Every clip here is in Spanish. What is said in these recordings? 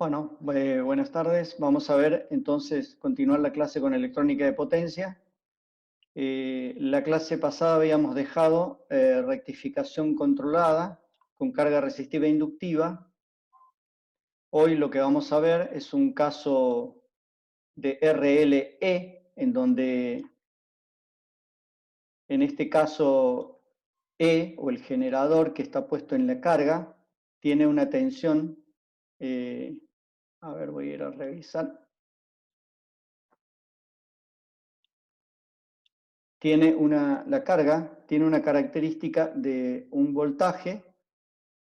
Bueno, buenas tardes. Vamos a ver entonces continuar la clase con electrónica de potencia. La clase pasada habíamos dejado rectificación controlada con carga resistiva e inductiva. Hoy lo que vamos a ver es un caso de RLE, en donde en este caso E, o el generador que está puesto en la carga, tiene una tensión, a ver, voy a ir a revisar. La carga tiene una característica de un voltaje,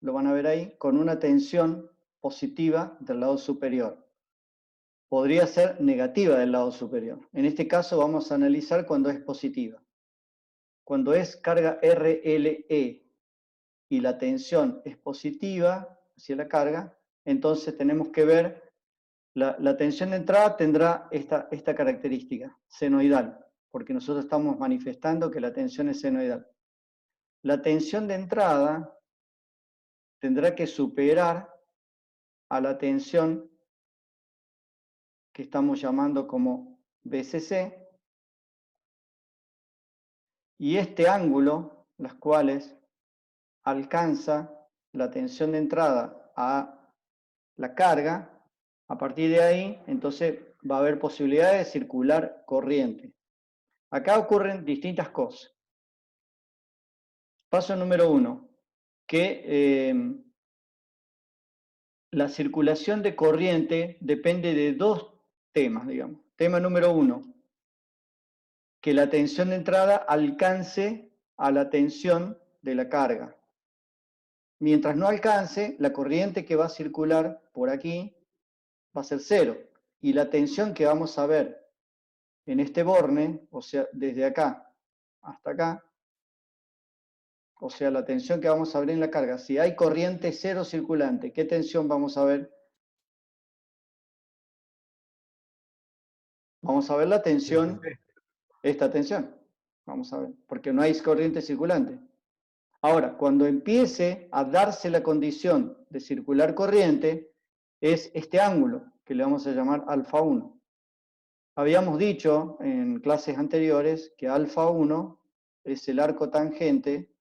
lo van a ver ahí, con una tensión positiva del lado superior. Podría ser negativa del lado superior. En este caso vamos a analizar cuando es positiva. Cuando es carga RLE y la tensión es positiva hacia la carga, entonces tenemos que ver, la tensión de entrada tendrá esta característica, senoidal, porque nosotros estamos manifestando que la tensión es senoidal. La tensión de entrada tendrá que superar a la tensión que estamos llamando como BCC, y este ángulo, las cuales alcanza la tensión de entrada a la carga, a partir de ahí, entonces va a haber posibilidad de circular corriente. Acá ocurren distintas cosas. Paso número 1, que la circulación de corriente depende de dos temas, digamos. Tema número 1, que la tensión de entrada alcance a la tensión de la carga. Mientras no alcance, la corriente que va a circular por aquí va a ser cero. Y la tensión que vamos a ver en este borne, o sea, desde acá hasta acá, o sea, la tensión que vamos a ver en la carga, si hay corriente cero circulante, ¿qué tensión vamos a ver? Vamos a ver la tensión, esta tensión. Vamos a ver, porque no hay corriente circulante. Ahora, cuando empiece a darse la condición de circular corriente, es este ángulo, que le vamos a llamar alfa 1. Habíamos dicho en clases anteriores que alfa 1 es el arco tangente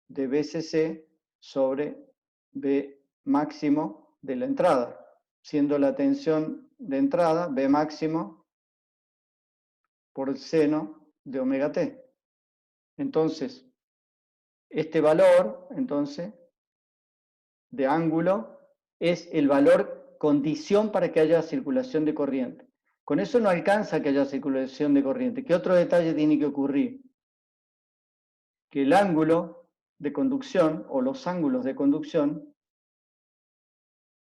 de BCC sobre B máximo de la entrada, siendo la tensión de entrada B máximo por el seno de omega t. Entonces, este valor, entonces, de ángulo es el valor condición para que haya circulación de corriente. Con eso no alcanza que haya circulación de corriente. ¿Qué otro detalle tiene que ocurrir? Que el ángulo de conducción o los ángulos de conducción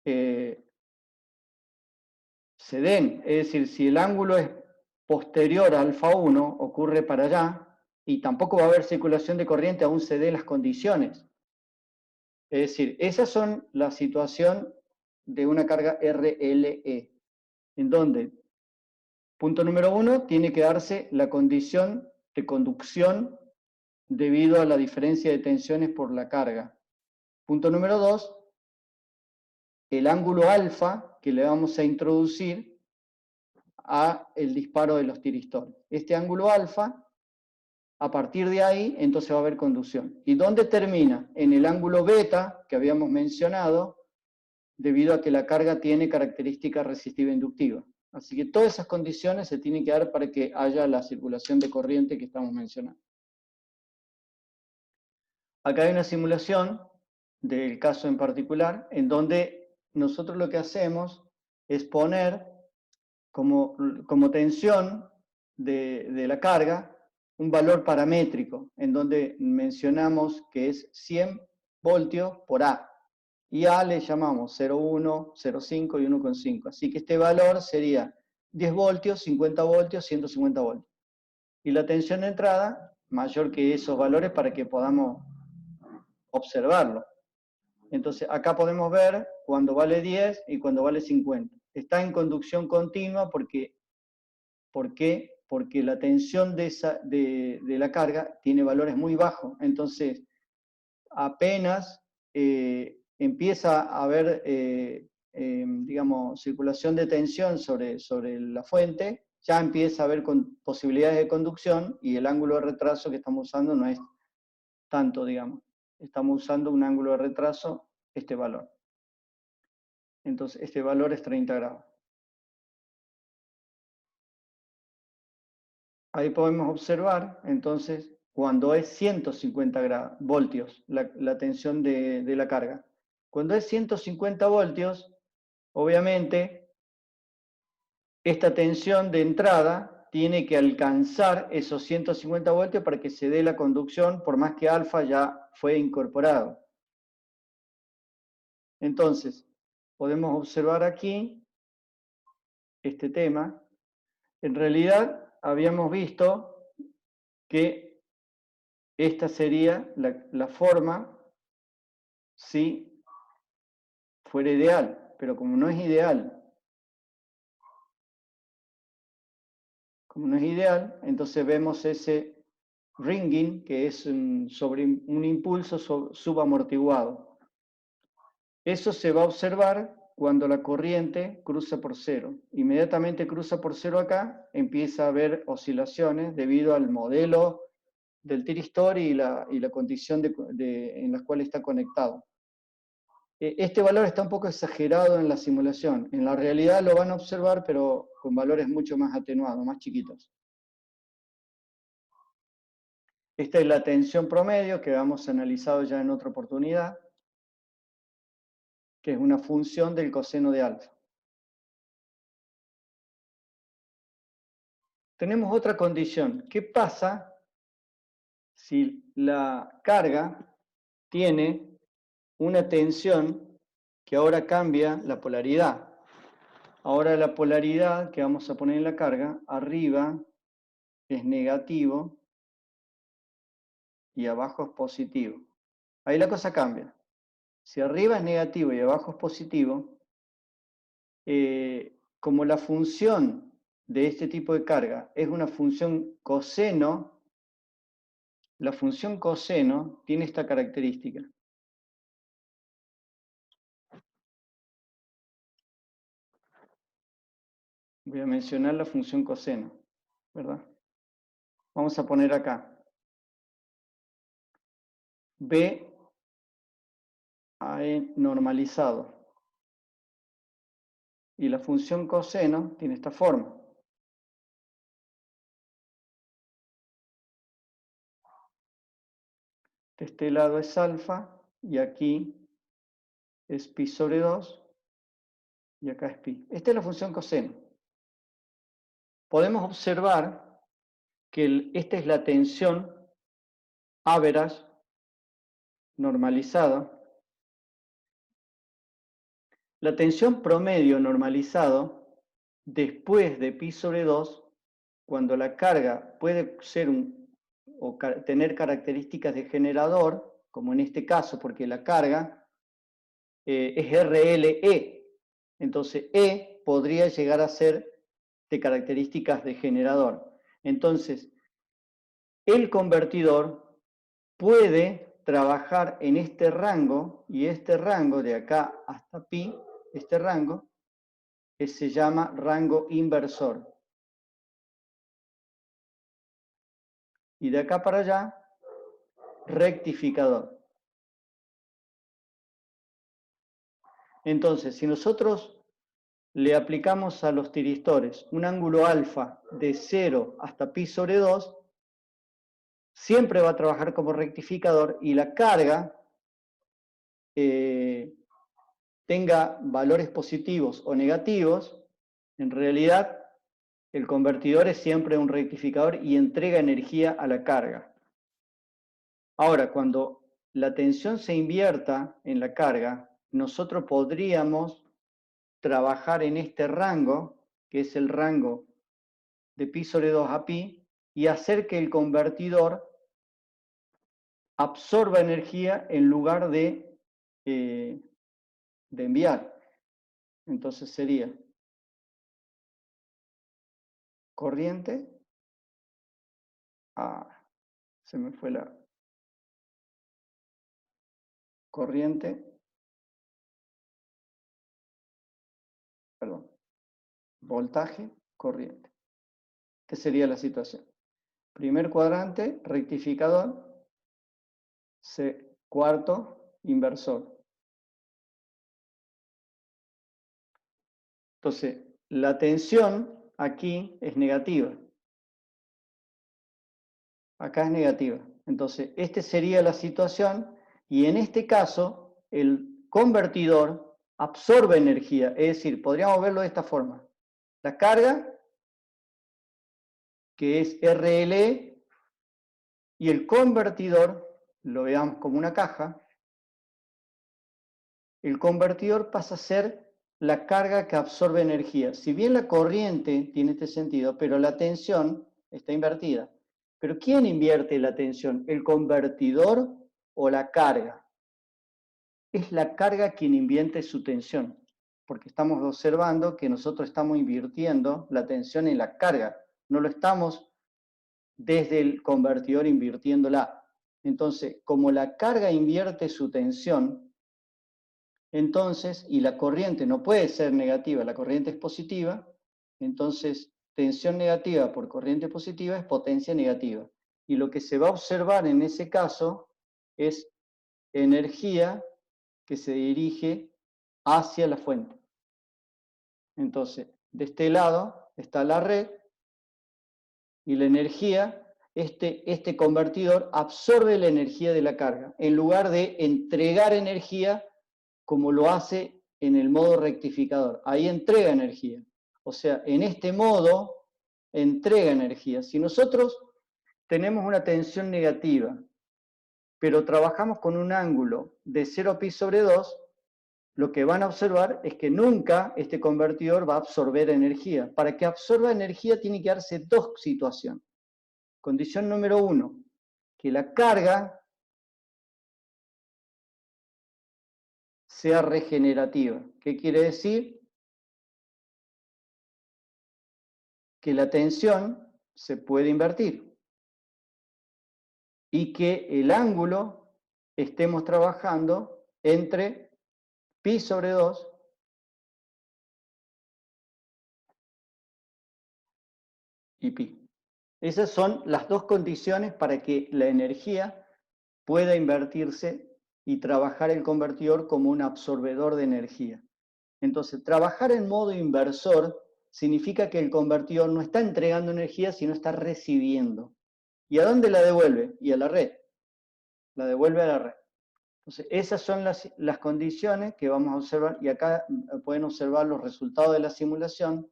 se den. Es decir, si el ángulo es posterior a alfa 1, ocurre para allá, y tampoco va a haber circulación de corriente, aún se den las condiciones. Es decir, esas son la situación de una carga RLE, en donde, punto número 1, tiene que darse la condición de conducción debido a la diferencia de tensiones por la carga. Punto número 2, el ángulo alfa que le vamos a introducir a el disparo de los tiristones. Este ángulo alfa, a partir de ahí, entonces va a haber conducción. ¿Y dónde termina? En el ángulo beta que habíamos mencionado, debido a que la carga tiene característica resistiva inductiva. Así que todas esas condiciones se tienen que dar para que haya la circulación de corriente que estamos mencionando. Acá hay una simulación del caso en particular, en donde nosotros lo que hacemos es poner como tensión de la carga un valor paramétrico, en donde mencionamos que es 100 voltios por A. Y A le llamamos 0,1, 0,5 y 1,5. Así que este valor sería 10 voltios, 50 voltios, 150 voltios. Y la tensión de entrada mayor que esos valores para que podamos observarlo. Entonces acá podemos ver cuando vale 10 y cuando vale 50. Está en conducción continua porque, ¿por qué? Porque la tensión de la carga tiene valores muy bajos. Entonces apenas empieza a haber, digamos, circulación de tensión sobre la fuente, ya empieza a haber posibilidades de conducción y el ángulo de retraso que estamos usando no es tanto, digamos. Estamos usando un ángulo de retraso, este valor. Entonces, este valor es 30 grados. Ahí podemos observar, entonces, cuando es 150 voltios la tensión de la carga. Cuando es 150 voltios, obviamente, esta tensión de entrada tiene que alcanzar esos 150 voltios para que se dé la conducción, por más que alfa ya fue incorporado. Entonces, podemos observar aquí este tema. En realidad, habíamos visto que esta sería la forma si fuera ideal, pero como no es ideal, entonces vemos ese ringing, que es sobre un impulso subamortiguado. Eso se va a observar cuando la corriente cruza por cero. Inmediatamente cruza por cero acá, empieza a haber oscilaciones debido al modelo del tiristor y la condición en la cual está conectado. Este valor está un poco exagerado en la simulación. En la realidad lo van a observar, pero con valores mucho más atenuados, más chiquitos. Esta es la tensión promedio que habíamos analizado ya en otra oportunidad, que es una función del coseno de alfa. Tenemos otra condición. ¿Qué pasa si la carga tiene una tensión que ahora cambia la polaridad? Ahora la polaridad que vamos a poner en la carga, arriba es negativo y abajo es positivo. Ahí la cosa cambia. Si arriba es negativo y abajo es positivo, como la función de este tipo de carga es una función coseno, la función coseno tiene esta característica. Voy a mencionar la función coseno, ¿verdad? Vamos a poner acá. B a E normalizado. Y la función coseno tiene esta forma. De este lado es alfa y aquí es pi sobre 2 y acá es pi. Esta es la función coseno. Podemos observar que esta es la tensión average normalizada. La tensión promedio normalizado después de pi sobre 2, cuando la carga puede ser tener características de generador, como en este caso, porque la carga es RLE. Entonces, E podría llegar a ser de características de generador. Entonces, el convertidor puede trabajar en este rango, y este rango de acá hasta pi, este rango, que se llama rango inversor. Y de acá para allá, rectificador. Entonces, si nosotros le aplicamos a los tiristores un ángulo alfa de 0 hasta pi sobre 2, siempre va a trabajar como rectificador y la carga tenga valores positivos o negativos, en realidad el convertidor es siempre un rectificador y entrega energía a la carga. Ahora, cuando la tensión se invierta en la carga, nosotros podríamos trabajar en este rango, que es el rango de pi sobre 2 a pi, y hacer que el convertidor absorba energía en lugar de enviar. Entonces sería corriente, se me fue la corriente voltaje, corriente. ¿Qué sería la situación? Primer cuadrante, rectificador, cuarto, inversor. Entonces, la tensión aquí es negativa. Acá es negativa. Entonces, esta sería la situación y en este caso, el convertidor absorbe energía. Es decir, podríamos verlo de esta forma. La carga, que es RLE, y el convertidor, lo veamos como una caja, el convertidor pasa a ser la carga que absorbe energía. Si bien la corriente tiene este sentido, pero la tensión está invertida. Pero ¿quién invierte la tensión? ¿El convertidor o la carga? Es la carga quien invierte su tensión, porque estamos observando que nosotros estamos invirtiendo la tensión en la carga, no lo estamos desde el convertidor invirtiéndola. Entonces, como la carga invierte su tensión, entonces, y la corriente no puede ser negativa, la corriente es positiva, entonces tensión negativa por corriente positiva es potencia negativa. Y lo que se va a observar en ese caso es energía que se dirige hacia la fuente. Entonces, de este lado está la red y la energía, este convertidor absorbe la energía de la carga, en lugar de entregar energía como lo hace en el modo rectificador. Ahí entrega energía. O sea, en este modo entrega energía. Si nosotros tenemos una tensión negativa, pero trabajamos con un ángulo de 0π/2, lo que van a observar es que nunca este convertidor va a absorber energía. Para que absorba energía tiene que darse dos situaciones. Condición número 1, que la carga sea regenerativa. ¿Qué quiere decir? Que la tensión se puede invertir y que el ángulo estemos trabajando entre π/2 y pi. Esas son las dos condiciones para que la energía pueda invertirse y trabajar el convertidor como un absorbedor de energía. Entonces, trabajar en modo inversor significa que el convertidor no está entregando energía, sino está recibiendo. ¿Y a dónde la devuelve? Y a la red. La devuelve a la red. Entonces, esas son las condiciones que vamos a observar, y acá pueden observar los resultados de la simulación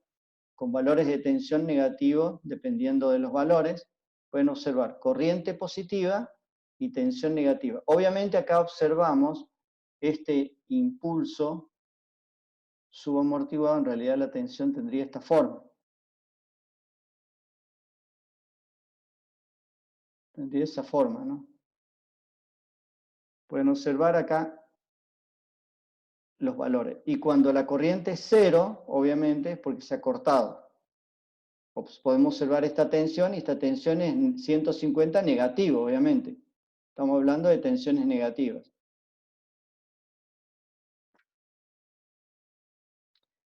con valores de tensión negativos, dependiendo de los valores. Pueden observar corriente positiva y tensión negativa. Obviamente acá observamos este impulso subamortiguado, en realidad la tensión tendría esta forma. Tendría esa forma, ¿no? Pueden observar acá los valores. Y cuando la corriente es cero, obviamente es porque se ha cortado. Podemos observar esta tensión, y esta tensión es 150 negativo, obviamente. Estamos hablando de tensiones negativas.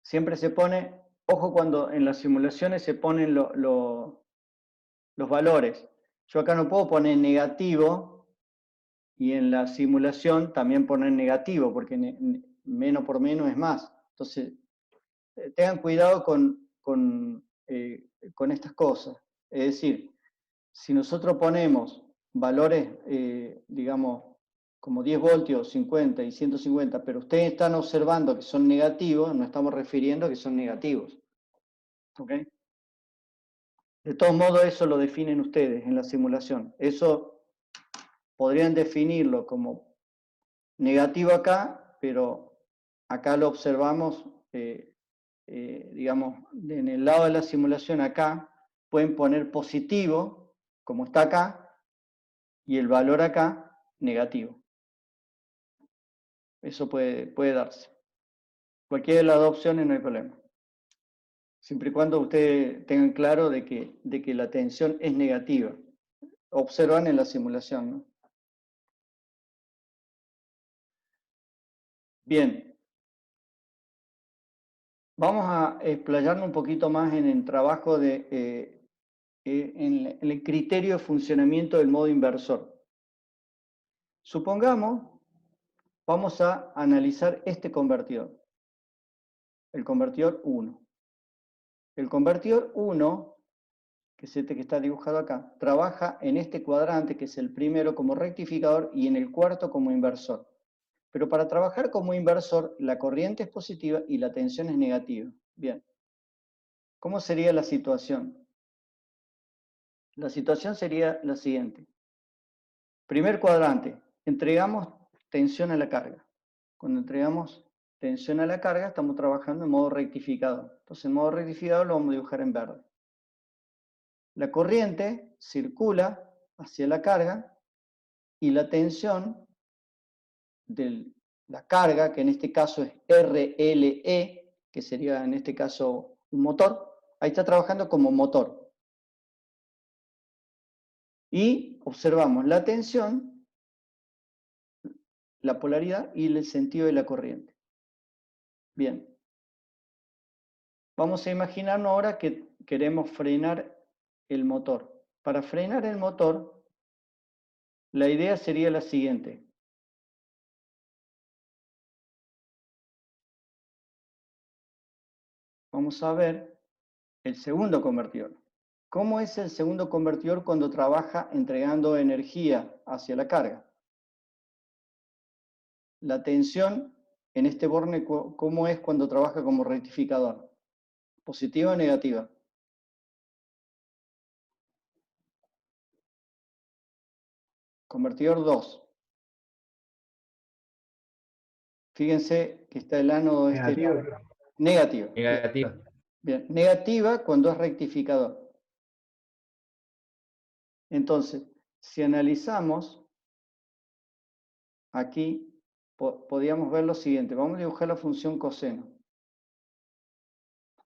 Siempre se pone, ojo cuando en las simulaciones se ponen los valores. Yo acá no puedo poner negativo y en la simulación también poner negativo, porque menos por menos es más. Entonces, tengan cuidado con estas cosas. Es decir, si nosotros ponemos valores, digamos, como 10 voltios, 50 y 150, pero ustedes están observando que son negativos, no estamos refiriendo a que son negativos. ¿Ok? De todos modos, eso lo definen ustedes en la simulación. Eso podrían definirlo como negativo acá, pero acá lo observamos, digamos, en el lado de la simulación acá, pueden poner positivo, como está acá, y el valor acá, negativo. Eso puede darse. Cualquiera de las dos opciones no hay problema. Siempre y cuando ustedes tengan claro de que la tensión es negativa. Observan en la simulación, ¿no? Bien. Vamos a explayarnos un poquito más en el trabajo en el criterio de funcionamiento del modo inversor. Supongamos, vamos a analizar este convertidor, el convertidor 1. El convertidor 1, que es este que está dibujado acá, trabaja en este cuadrante, que es el primero, como rectificador, y en el cuarto como inversor. Pero para trabajar como inversor, la corriente es positiva y la tensión es negativa. Bien. ¿Cómo sería la situación? La situación sería la siguiente. Primer cuadrante, entregamos tensión a la carga. Cuando entregamos tensión a la carga, estamos trabajando en modo rectificador. Entonces, en modo rectificador lo vamos a dibujar en verde. La corriente circula hacia la carga y la tensión de la carga, que en este caso es RLE, que sería en este caso un motor, ahí está trabajando como motor. Y observamos la tensión, la polaridad y el sentido de la corriente. Bien. Vamos a imaginarnos ahora que queremos frenar el motor. Para frenar el motor, la idea sería la siguiente. Vamos a ver el segundo convertidor. ¿Cómo es el segundo convertidor cuando trabaja entregando energía hacia la carga? La tensión en este borne, ¿cómo es cuando trabaja como rectificador? ¿Positiva o negativa? Convertidor 2. Fíjense que está el ánodo de este lado. Negativa. Negativa. Bien. Negativa cuando es rectificador. Entonces, si analizamos aquí, podríamos ver lo siguiente. Vamos a dibujar la función coseno.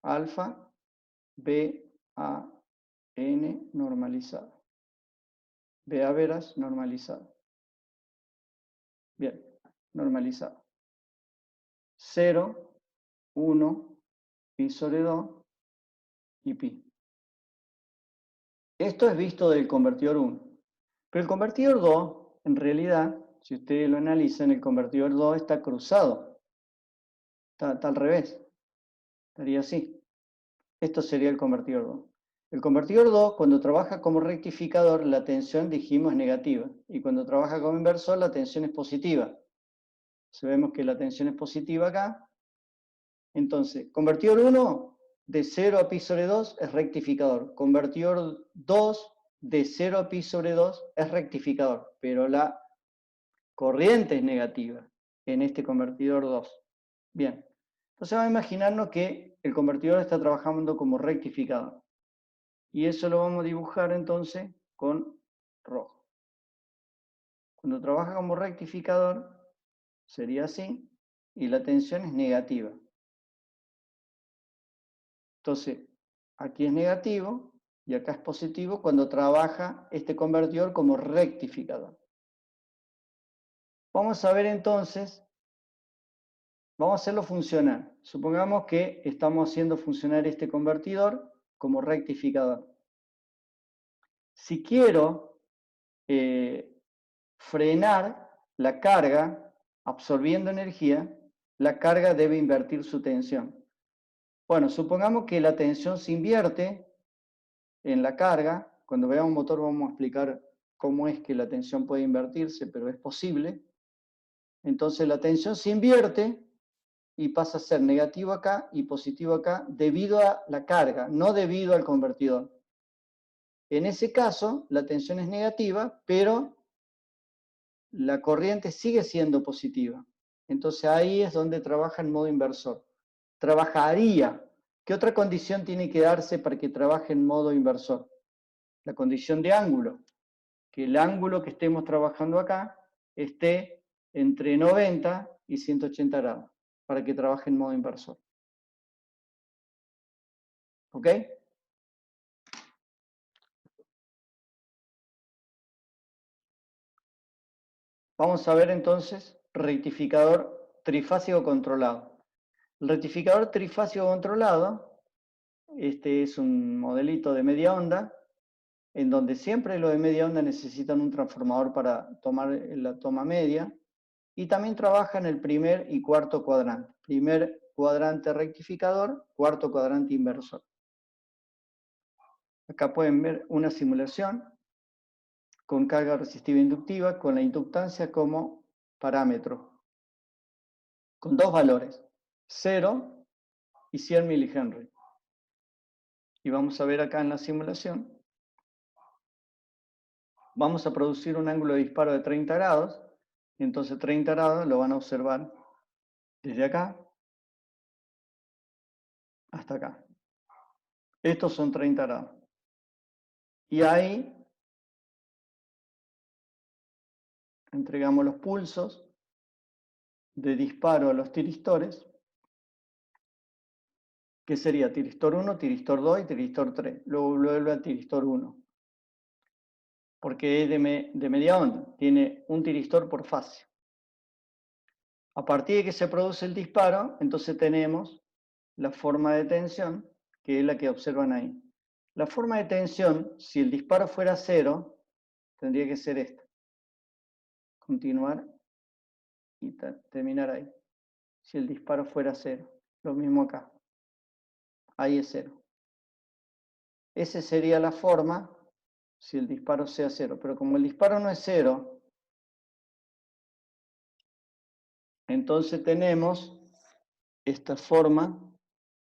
Alfa, B, A, N normalizado. B, A veras normalizado. Bien, normalizado. 0, 1, pi sobre 2 y pi. Esto es visto del convertidor 1. Pero el convertidor 2, en realidad, si ustedes lo analizan, el convertidor 2 está cruzado. Está al revés. Estaría así. Esto sería el convertidor 2. El convertidor 2, cuando trabaja como rectificador, la tensión, dijimos, es negativa. Y cuando trabaja como inversor, la tensión es positiva. Entonces vemos que la tensión es positiva acá. Entonces, convertidor 1, de 0 a pi sobre 2 es rectificador. Convertidor 2, de 0 a pi sobre 2 es rectificador. Pero la corriente es negativa en este convertidor 2. Bien. Entonces vamos a imaginarnos que el convertidor está trabajando como rectificador. Y eso lo vamos a dibujar entonces con rojo. Cuando trabaja como rectificador, sería así, y la tensión es negativa. Entonces, aquí es negativo y acá es positivo cuando trabaja este convertidor como rectificador. Vamos a ver entonces, vamos a hacerlo funcionar. Supongamos que estamos haciendo funcionar este convertidor como rectificador. Si quiero frenar la carga absorbiendo energía, la carga debe invertir su tensión. Bueno, supongamos que la tensión se invierte en la carga. Cuando veamos un motor vamos a explicar cómo es que la tensión puede invertirse, pero es posible. Entonces la tensión se invierte y pasa a ser negativo acá y positivo acá debido a la carga, no debido al convertidor. En ese caso, la tensión es negativa, pero la corriente sigue siendo positiva. Entonces ahí es donde trabaja en modo inversor. Trabajaría. ¿Qué otra condición tiene que darse para que trabaje en modo inversor? La condición de ángulo. Que el ángulo que estemos trabajando acá esté entre 90 y 180 grados para que trabaje en modo inversor. ¿Ok? Vamos a ver entonces rectificador trifásico controlado. El rectificador trifásico controlado, este es un modelito de media onda, en donde siempre los de media onda necesitan un transformador para tomar la toma media, y también trabaja en el primer y cuarto cuadrante. Primer cuadrante rectificador, cuarto cuadrante inversor. Acá pueden ver una simulación con carga resistiva inductiva, con la inductancia como parámetro, con dos valores, 0 y 100 milihenry. Y vamos a ver acá en la simulación, vamos a producir un ángulo de disparo de 30 grados, y entonces 30 grados lo van a observar desde acá hasta acá. Estos son 30 grados. Y ahí entregamos los pulsos de disparo a los tiristores, que sería tiristor 1, tiristor 2 y tiristor 3. Luego vuelve al tiristor 1. Porque es de media onda, tiene un tiristor por fase. A partir de que se produce el disparo, entonces tenemos la forma de tensión, que es la que observan ahí. La forma de tensión, si el disparo fuera 0, tendría que ser esta. Continuar y terminar ahí. Si el disparo fuera 0. Lo mismo acá. Ahí es 0. Esa sería la forma si el disparo sea 0. Pero como el disparo no es 0, entonces tenemos esta forma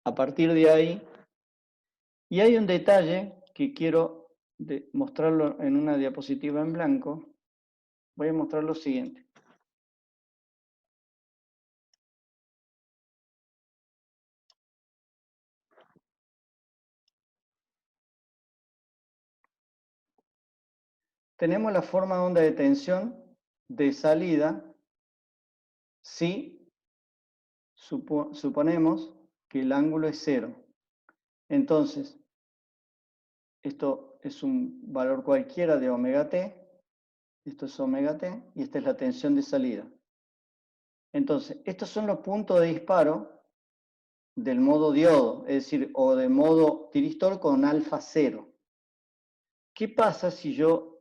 a partir de ahí. Y hay un detalle que quiero mostrarlo en una diapositiva en blanco. Voy a mostrar lo siguiente. Tenemos la forma de onda de tensión de salida si suponemos que el ángulo es 0. Entonces, esto es un valor cualquiera de omega t, esto es omega t, y esta es la tensión de salida. Entonces, estos son los puntos de disparo del modo diodo, es decir, o de modo tiristor con alfa 0. ¿Qué pasa si yo,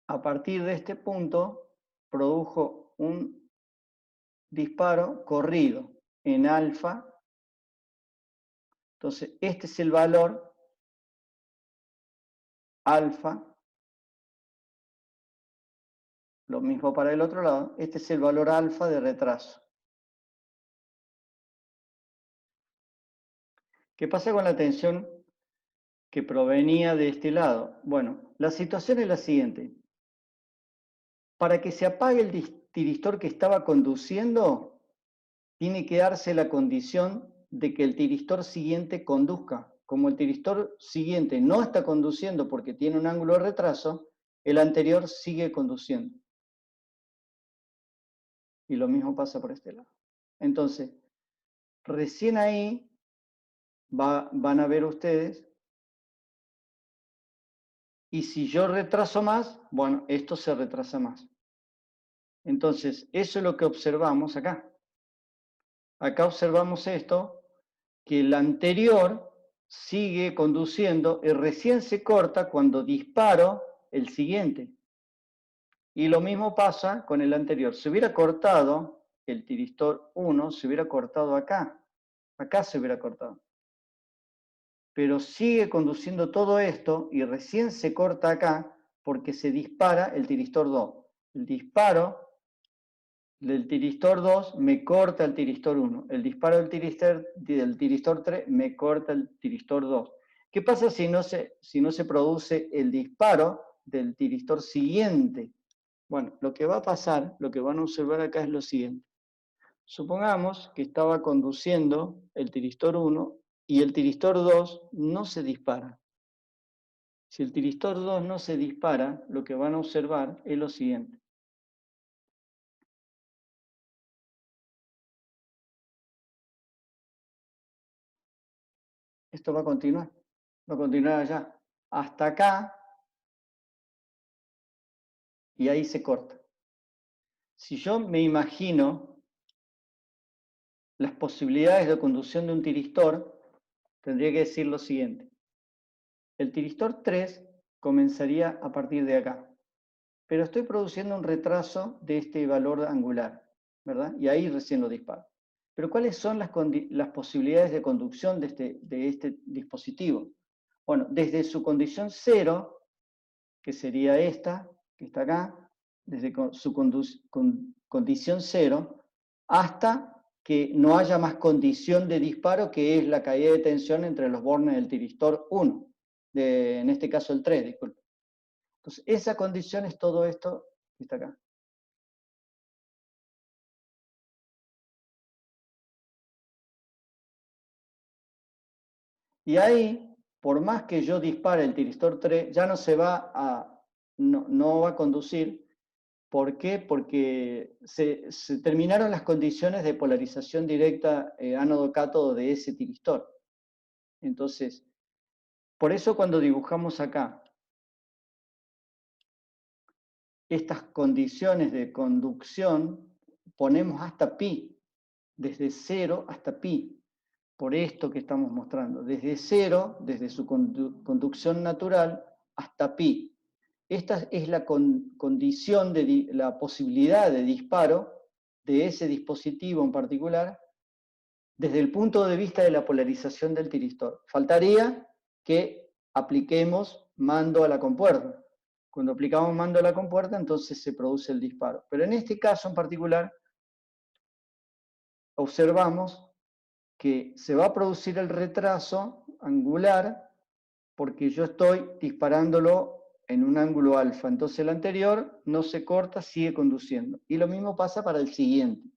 a partir de este punto, produjo un disparo corrido en alfa? Entonces, este es el valor alfa. Lo mismo para el otro lado. Este es el valor alfa de retraso. ¿Qué pasa con la tensión que provenía de este lado? Bueno, la situación es la siguiente. Para que se apague el tiristor que estaba conduciendo, tiene que darse la condición de que el tiristor siguiente conduzca. Como el tiristor siguiente no está conduciendo porque tiene un ángulo de retraso, el anterior sigue conduciendo. Y lo mismo pasa por este lado. Entonces, recién ahí van a ver ustedes, y si yo retraso más, bueno, esto se retrasa más. Entonces, eso es lo que observamos acá. Acá observamos esto, que el anterior sigue conduciendo y recién se corta cuando disparo el siguiente. Y lo mismo pasa con el anterior. Se hubiera cortado el tiristor 1, se hubiera cortado acá. Acá se hubiera cortado. Pero sigue conduciendo todo esto y recién se corta acá porque se dispara el tiristor 2. El disparo del tiristor 2 me corta el tiristor 1. El disparo del tiristor 3 me corta el tiristor 2. ¿Qué pasa si no se produce el disparo del tiristor siguiente? Bueno, lo que va a pasar, lo que van a observar acá es lo siguiente. Supongamos que estaba conduciendo el tiristor 1 y el tiristor 2 no se dispara. Si el tiristor 2 no se dispara, lo que van a observar es lo siguiente. Esto va a continuar allá, hasta acá, y ahí se corta. Si yo me imagino las posibilidades de conducción de un tiristor, tendría que decir lo siguiente. El tiristor 3 comenzaría a partir de acá, pero estoy produciendo un retraso de este valor angular, ¿verdad? Y ahí recién lo disparo. Pero ¿cuáles son las posibilidades de conducción de este dispositivo? Bueno, desde su condición 0, que sería esta, que está acá, desde su condición 0, hasta que no haya más condición de disparo, que es la caída de tensión entre los bornes del tiristor 1, en este caso el 3, disculpe. Entonces, esa condición es todo esto que está acá. Y ahí, por más que yo dispare el tiristor 3, ya no va a conducir. ¿Por qué? Porque se terminaron las condiciones de polarización directa ánodo-cátodo de ese tiristor. Entonces, por eso cuando dibujamos acá estas condiciones de conducción, ponemos hasta pi, desde 0 hasta pi, por esto que estamos mostrando, desde 0, desde su conducción natural, hasta pi. Esta es la condición de la posibilidad de disparo de ese dispositivo en particular desde el punto de vista de la polarización del tiristor. Faltaría que apliquemos mando a la compuerta. Cuando aplicamos mando a la compuerta, entonces se produce el disparo. Pero en este caso en particular, observamos que se va a producir el retraso angular porque yo estoy disparándolo en un ángulo alfa. Entonces el anterior no se corta, sigue conduciendo. Y lo mismo pasa para el siguiente.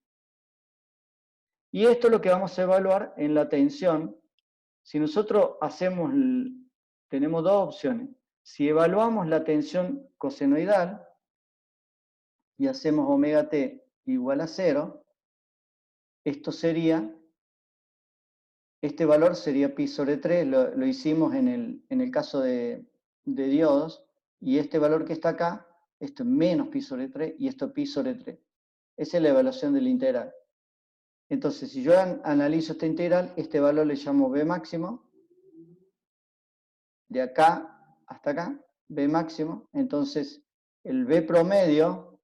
Y esto es lo que vamos a evaluar en la tensión. Si nosotros tenemos dos opciones. Si evaluamos la tensión cosenoidal y hacemos omega t igual a 0, este valor sería pi sobre 3, lo hicimos en el caso de diodos, y este valor que está acá, esto es menos pi sobre 3 y esto pi sobre 3. Esa es la evaluación del integral. Entonces, si yo analizo esta integral, este valor le llamo b máximo, de acá hasta acá, b máximo, entonces el b promedio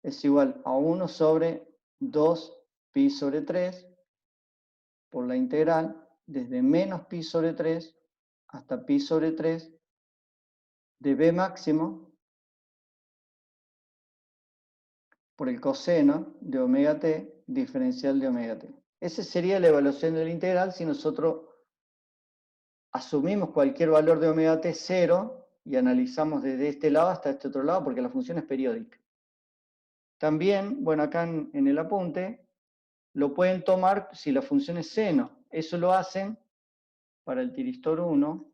es igual a 1 sobre 2 pi sobre 3 por la integral desde menos pi sobre 3 hasta pi sobre 3 de b máximo por el coseno de omega t diferencial de omega t. Esa sería la evaluación de la integral si nosotros asumimos cualquier valor de omega t 0 y analizamos desde este lado hasta este otro lado porque la función es periódica. También, bueno, acá en el apunte, lo pueden tomar si la función es seno. Eso lo hacen para el tiristor 1.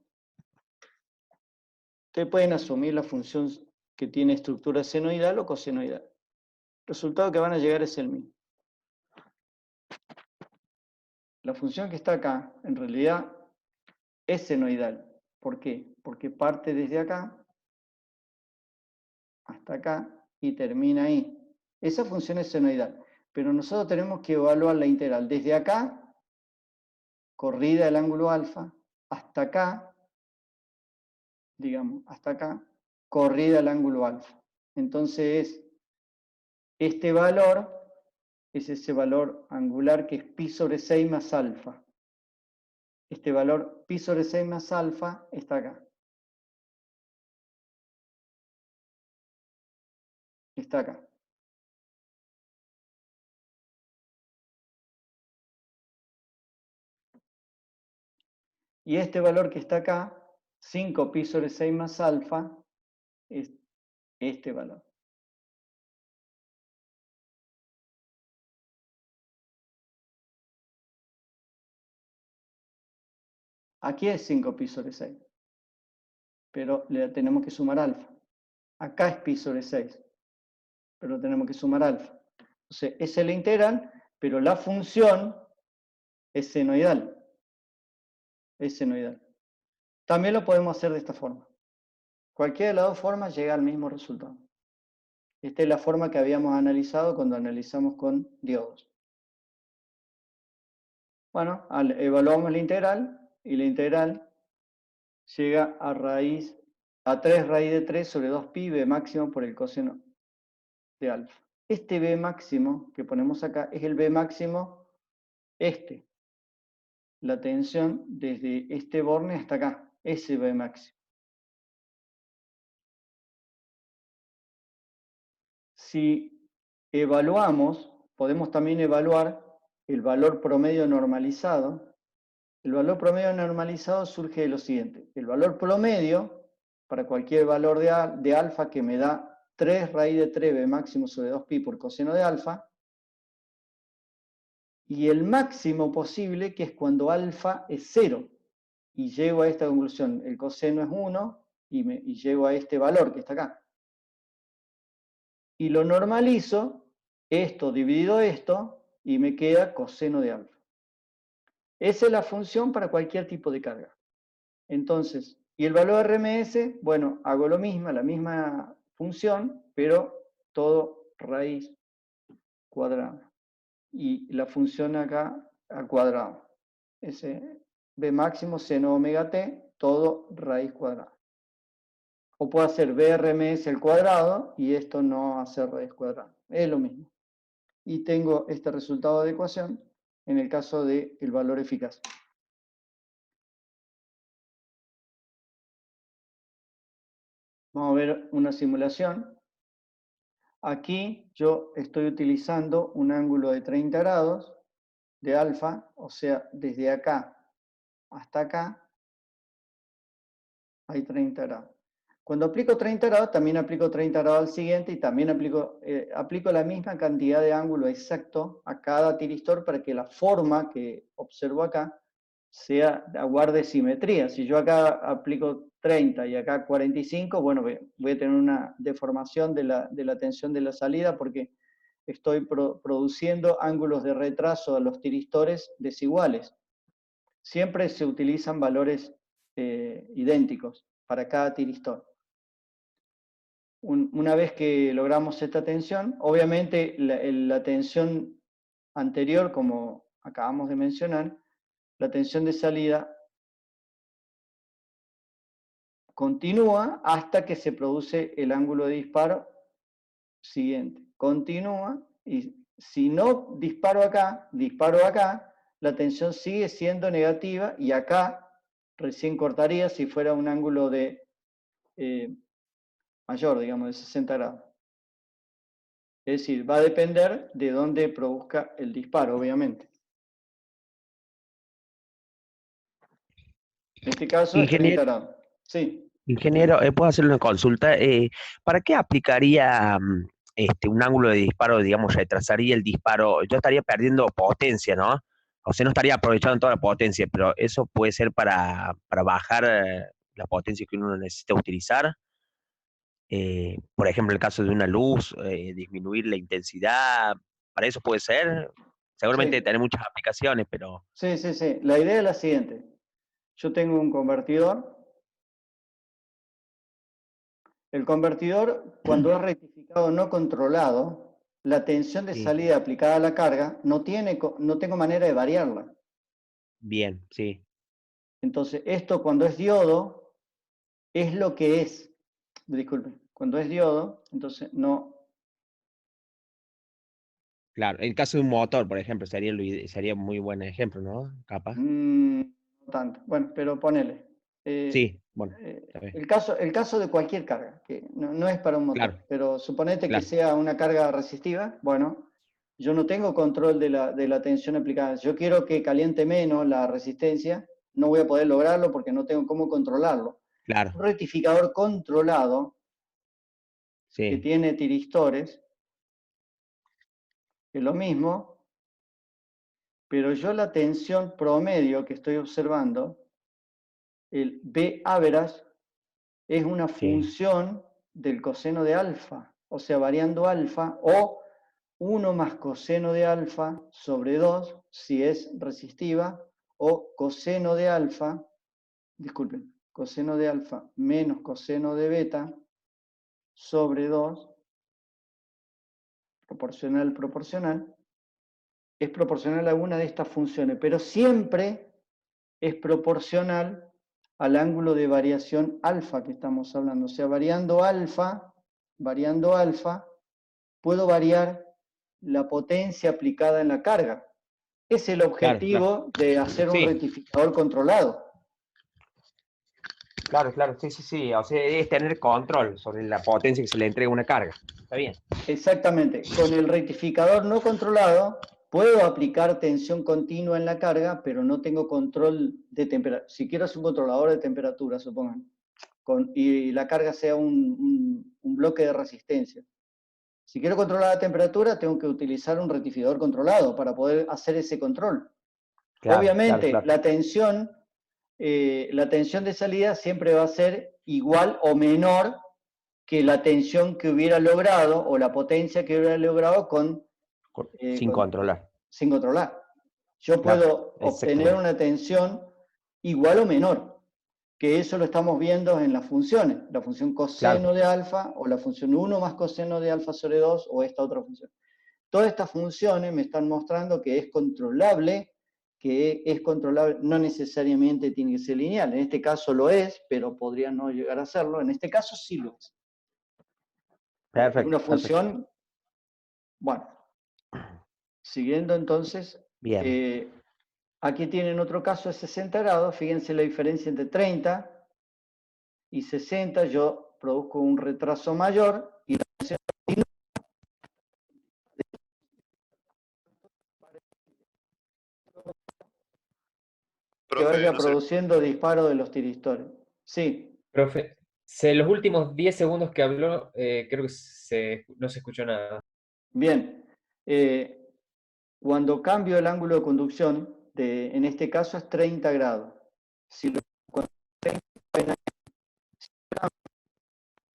Ustedes pueden asumir la función que tiene estructura senoidal o cosenoidal. El resultado que van a llegar es el mismo. La función que está acá, en realidad, es senoidal. ¿Por qué? Porque parte desde acá hasta acá y termina ahí. Esa función es senoidal. Pero nosotros tenemos que evaluar la integral desde acá, corrida el ángulo alfa, hasta acá, digamos, hasta acá, corrida el ángulo alfa. Entonces, este valor es ese valor angular que es pi sobre 6 más alfa. Este valor pi sobre 6 más alfa está acá. Está acá. Y este valor que está acá, 5 pi sobre 6 más alfa, es este valor. Aquí es 5 pi sobre 6, pero le tenemos que sumar alfa. Acá es pi sobre 6, pero tenemos que sumar alfa. Entonces, esa es la integral, pero la función es senoidal. Es senoidal. También lo podemos hacer de esta forma. Cualquiera de las dos formas llega al mismo resultado. Esta es la forma que habíamos analizado cuando analizamos con diodos. Bueno, evaluamos la integral y la integral llega a 3 raíz de 3 sobre 2pi b máximo por el coseno de alfa. Este b máximo que ponemos acá es el b máximo, la tensión desde este borne hasta acá, ese b máximo. Si evaluamos, podemos también evaluar el valor promedio normalizado. El valor promedio normalizado surge de lo siguiente. El valor promedio, para cualquier valor de alfa que me da 3 raíz de 3 b máximo sobre 2pi por coseno de alfa, y el máximo posible, que es cuando alfa es 0. Y llego a esta conclusión, el coseno es 1 y llego a este valor que está acá. Y lo normalizo, esto dividido esto, y me queda coseno de alfa. Esa es la función para cualquier tipo de carga. Entonces, y el valor RMS, bueno, hago lo mismo, la misma función, pero todo raíz cuadrada. Y la función acá al cuadrado. Ese B máximo seno omega t, todo raíz cuadrada. O puedo hacer BRMS al cuadrado y esto no hacer raíz cuadrada. Es lo mismo. Y tengo este resultado de ecuación en el caso del valor eficaz. Vamos a ver una simulación. Aquí yo estoy utilizando un ángulo de 30 grados de alfa, o sea, desde acá hasta acá hay 30 grados. Cuando aplico 30 grados, también aplico 30 grados al siguiente y también aplico la misma cantidad de ángulo exacto a cada tiristor para que la forma que observo acá guarde simetría. Si yo acá aplico 30 y acá 45, bueno, voy a tener una deformación de la tensión de la salida porque estoy produciendo ángulos de retraso a los tiristores desiguales. Siempre se utilizan valores idénticos para cada tiristor. Una vez que logramos esta tensión, obviamente la tensión anterior, como acabamos de mencionar, la tensión de salida continúa hasta que se produce el ángulo de disparo siguiente. Continúa y si no disparo acá, la tensión sigue siendo negativa y acá recién cortaría si fuera un ángulo de mayor, digamos, de 60 grados. Es decir, va a depender de dónde produzca el disparo, obviamente. En este caso es 30 Ingeniero, grados. Sí, ingeniero, ¿puedo hacerle una consulta? ¿Para qué aplicaría un ángulo de disparo, digamos, retrasaría el disparo? Yo estaría perdiendo potencia, ¿no? O sea, no estaría aprovechando toda la potencia, pero eso puede ser para bajar la potencia que uno necesita utilizar. Por ejemplo, en el caso de una luz, disminuir la intensidad, para eso puede ser. Seguramente sí, tener muchas aplicaciones, pero sí. La idea es la siguiente. Yo tengo un convertidor. El convertidor, cuando es rectificado no controlado, la tensión de sí, salida aplicada a la carga no tengo manera de variarla. bien, sí. Entonces, esto cuando es diodo, es lo que es. Disculpe, cuando es diodo, entonces no. Claro, el caso de un motor, por ejemplo, sería muy buen ejemplo, ¿no? Capaz. No tanto. Bueno, pero ponele. Eh, Sí, bueno, está bien. el caso de cualquier carga, que no es para un motor, Claro, pero suponete que claro, sea una carga resistiva, bueno, yo no tengo control de la tensión aplicada. Si yo quiero que caliente menos la resistencia, no voy a poder lograrlo porque no tengo cómo controlarlo. claro, Un rectificador controlado que sí, tiene tiristores, es lo mismo, pero yo la tensión promedio que estoy observando, el B average, es una sí, función del coseno de alfa, o sea, variando alfa, o 1 más coseno de alfa sobre 2, si es resistiva, o coseno de alfa, disculpen, coseno de alfa menos coseno de beta sobre 2, proporcional, proporcional, es proporcional a una de estas funciones, pero siempre es proporcional al ángulo de variación alfa que estamos hablando. O sea, variando alfa, puedo variar la potencia aplicada en la carga. Es el objetivo de hacer un Sí, rectificador controlado. claro, sí. O sea, es tener control sobre la potencia que se le entrega a una carga. Está bien. Exactamente. Con el rectificador no controlado, puedo aplicar tensión continua en la carga, pero no tengo control de temperatura. Si quiero hacer un controlador de temperatura, supongan, y la carga sea un bloque de resistencia. Si quiero controlar la temperatura, tengo que utilizar un rectificador controlado para poder hacer ese control. Obviamente, la tensión de salida siempre va a ser igual o menor que la tensión que hubiera logrado o la potencia que hubiera logrado Sin controlar. sin controlar. Yo Claro, puedo obtener exactamente. una tensión igual o menor, que eso lo estamos viendo en las funciones, la función coseno Claro, de alfa o la función 1 más coseno de alfa sobre 2 o esta otra función. Todas estas funciones me están mostrando que es controlable, no necesariamente tiene que ser lineal. En este caso lo es, pero podría no llegar a serlo. En este caso sí lo es. Es una perfecto. función, bueno, siguiendo entonces, Bien. aquí tienen otro caso de 60 grados, fíjense la diferencia entre 30 y 60, yo produzco un retraso mayor y la tensión que Profe, vaya no sé. produciendo disparo de los tiristores. Sí, Profe, los últimos 10 segundos que habló, creo que no se escuchó nada. bien. Cuando cambio el ángulo de conducción, en este caso es 30 grados. Si lo cuando 30 grados,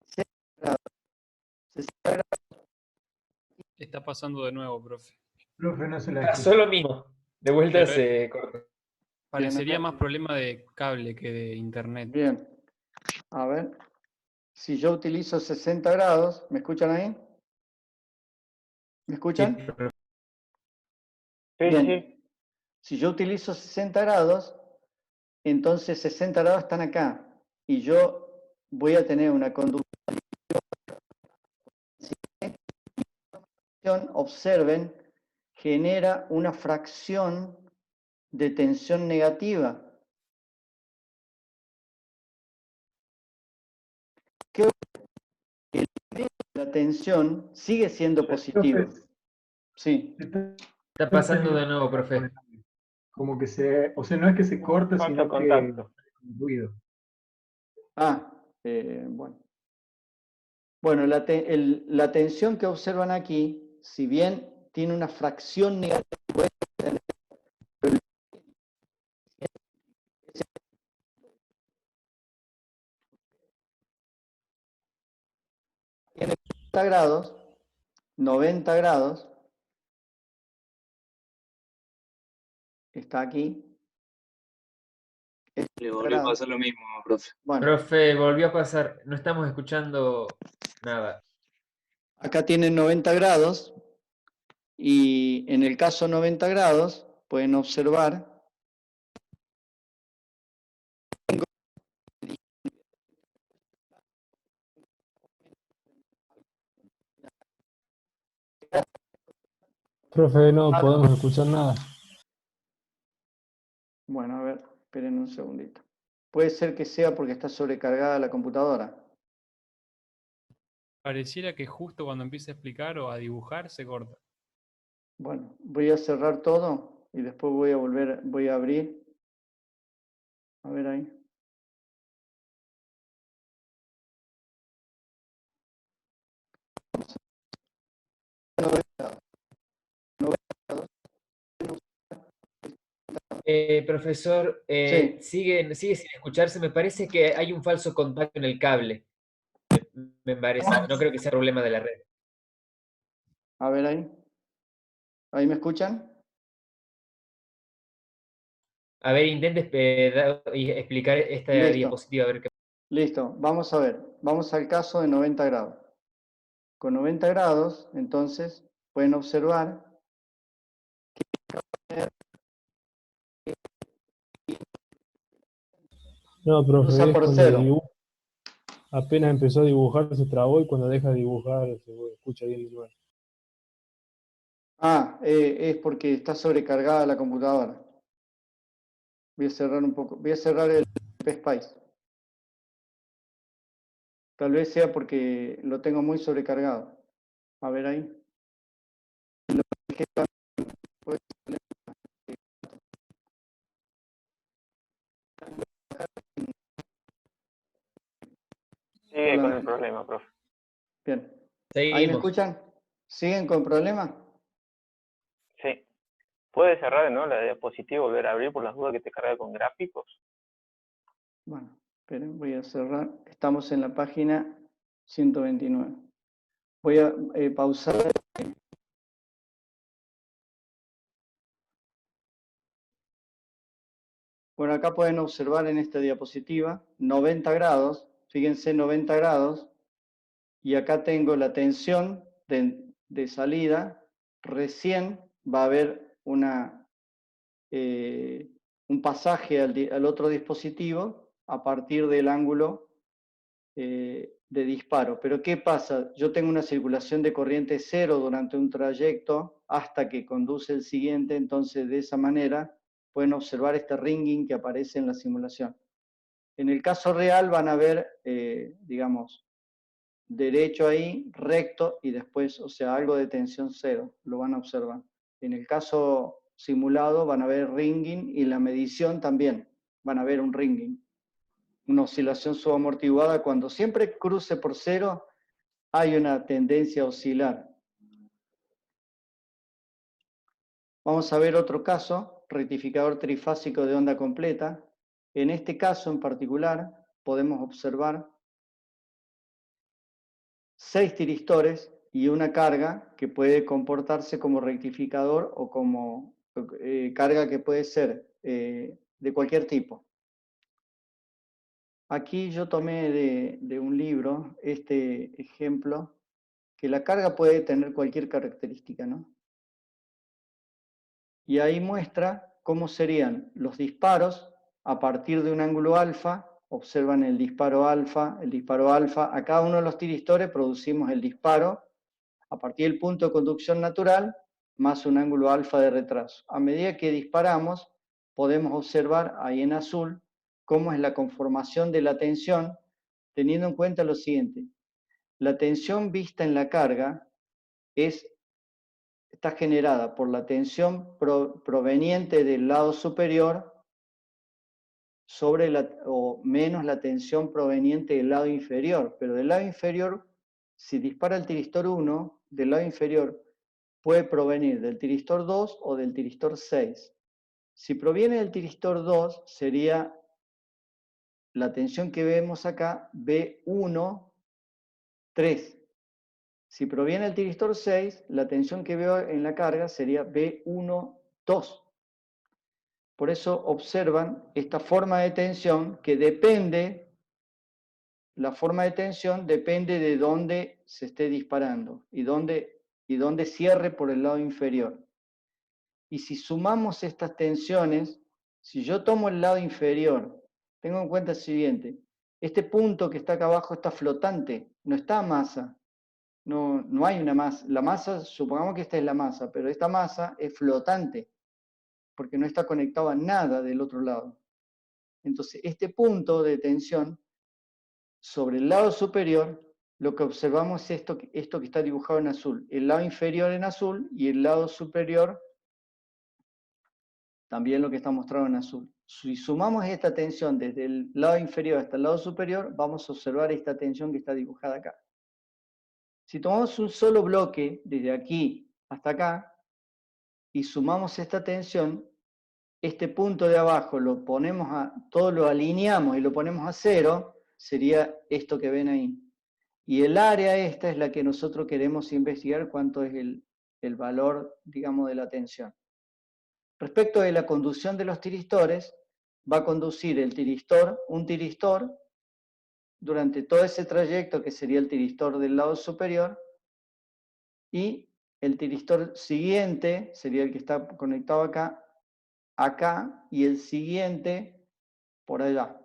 60 grados, Está pasando de nuevo, profe. Profe, no se la Pasó escucha. lo mismo. De vuelta Pero se cortó. parecería más problema de cable que de internet. bien, a ver. Si yo utilizo 60 grados, ¿me escuchan ahí? ¿Me Sí, escuchan? profe. Bien. Si yo utilizo 60 grados, entonces 60 grados están acá. Y yo voy a tener una conducción. Observen, genera una fracción de tensión negativa. ¿Qué la tensión sigue siendo positiva? Profe, Sí. Está pasando de nuevo, profe. como que o sea, no es que se corta, sino que hay ruido. Bueno. Bueno, la tensión que observan aquí, si bien tiene una fracción negativa, tiene 90 grados, está aquí. Le volvió a pasar lo mismo, profe. Bueno, Profe, volvió a pasar. No estamos escuchando nada. acá tienen 90 grados y en el caso 90 grados pueden observar Profe, no podemos escuchar nada. Bueno, a ver, esperen un segundito. Puede ser que sea porque está sobrecargada la computadora. Pareciera que justo cuando empieza a explicar o a dibujar se corta. Bueno, voy a cerrar todo y después voy a abrir. A ver ahí. Profesor, Sí, sigue sin escucharse. Me parece que hay un falso contacto en el cable. Me parece. No creo que sea problema de la red. a ver ahí. ¿Ahí me escuchan? A ver, intente explicar esta Listo. diapositiva. A ver qué. Listo, vamos a ver. Vamos al caso de 90 grados. Con 90 grados, entonces, pueden observar que No, profe, cruza es por cuando cero. apenas empezó a dibujar se trabó y cuando deja de dibujar se escucha bien de nuevo. Ah, es porque está sobrecargada la computadora. Voy a cerrar un poco, voy a cerrar el PSpice. Tal vez sea porque lo tengo muy sobrecargado. A ver ahí. Sigue Hola. con el problema, profe. Bien. Seguimos. ¿Ahí me escuchan? ¿Siguen con problemas? Sí. ¿Puedes cerrar, ¿no? La diapositiva y volver a abrir por las dudas que te carga con gráficos? Bueno, esperen, voy a cerrar. Estamos en la página 129. Voy a pausar. Bueno, acá pueden observar en esta diapositiva 90 grados. Fíjense, 90 grados. Y acá tengo la tensión de salida. Recién va a haber un pasaje al otro dispositivo a partir del ángulo de disparo. Pero ¿qué pasa? Yo tengo una circulación de corriente cero durante un trayecto hasta que conduce el siguiente, entonces de esa manera pueden observar este ringing que aparece en la simulación. En el caso real van a ver, digamos, derecho ahí, recto, y después, o sea, algo de tensión cero, lo van a observar. En el caso simulado van a ver ringing y la medición también van a ver un ringing. Una oscilación subamortiguada, cuando siempre cruce por cero, hay una tendencia a oscilar. Vamos a ver otro caso, rectificador trifásico de onda completa. En este caso en particular, podemos observar 6 tiristores y una carga que puede comportarse como rectificador o como carga que puede ser de cualquier tipo. Aquí yo tomé de un libro este ejemplo, que la carga puede tener cualquier característica, ¿no? Y ahí muestra cómo serían los disparos a partir de un ángulo alfa. Observan el disparo alfa, a cada uno de los tiristores producimos el disparo a partir del punto de conducción natural más un ángulo alfa de retraso. A medida que disparamos, podemos observar ahí en azul cómo es la conformación de la tensión, teniendo en cuenta lo siguiente. La tensión vista en la carga está generada por la tensión proveniente del lado superior o menos la tensión proveniente del lado inferior. Pero del lado inferior, si dispara el tiristor 1, del lado inferior puede provenir del tiristor 2 o del tiristor 6. Si proviene del tiristor 2, sería la tensión que vemos acá, B1, 3. Si proviene del tiristor 6, la tensión que veo en la carga sería B1, 2. Por eso observan esta forma de tensión que depende, la forma de tensión depende de dónde se esté disparando y dónde cierre por el lado inferior. Y si sumamos estas tensiones, si yo tomo el lado inferior, tengo en cuenta el siguiente, este punto que está acá abajo está flotante, no está a masa. No hay una masa. La masa, supongamos que esta es la masa, pero esta masa es flotante, porque no está conectado a nada del otro lado. Entonces, este punto de tensión sobre el lado superior, lo que observamos es esto que está dibujado en azul. El lado inferior en azul y el lado superior también lo que está mostrado en azul. Si sumamos esta tensión desde el lado inferior hasta el lado superior, vamos a observar esta tensión que está dibujada acá. Si tomamos un solo bloque, desde aquí hasta acá, y sumamos esta tensión, este punto de abajo todo lo alineamos y lo ponemos a 0, sería esto que ven ahí. Y el área esta es la que nosotros queremos investigar cuánto es el valor, digamos, de la tensión. Respecto de la conducción de los tiristores, va a conducir un tiristor, durante todo ese trayecto que sería el tiristor del lado superior, y el tiristor siguiente sería el que está conectado acá, y el siguiente por allá.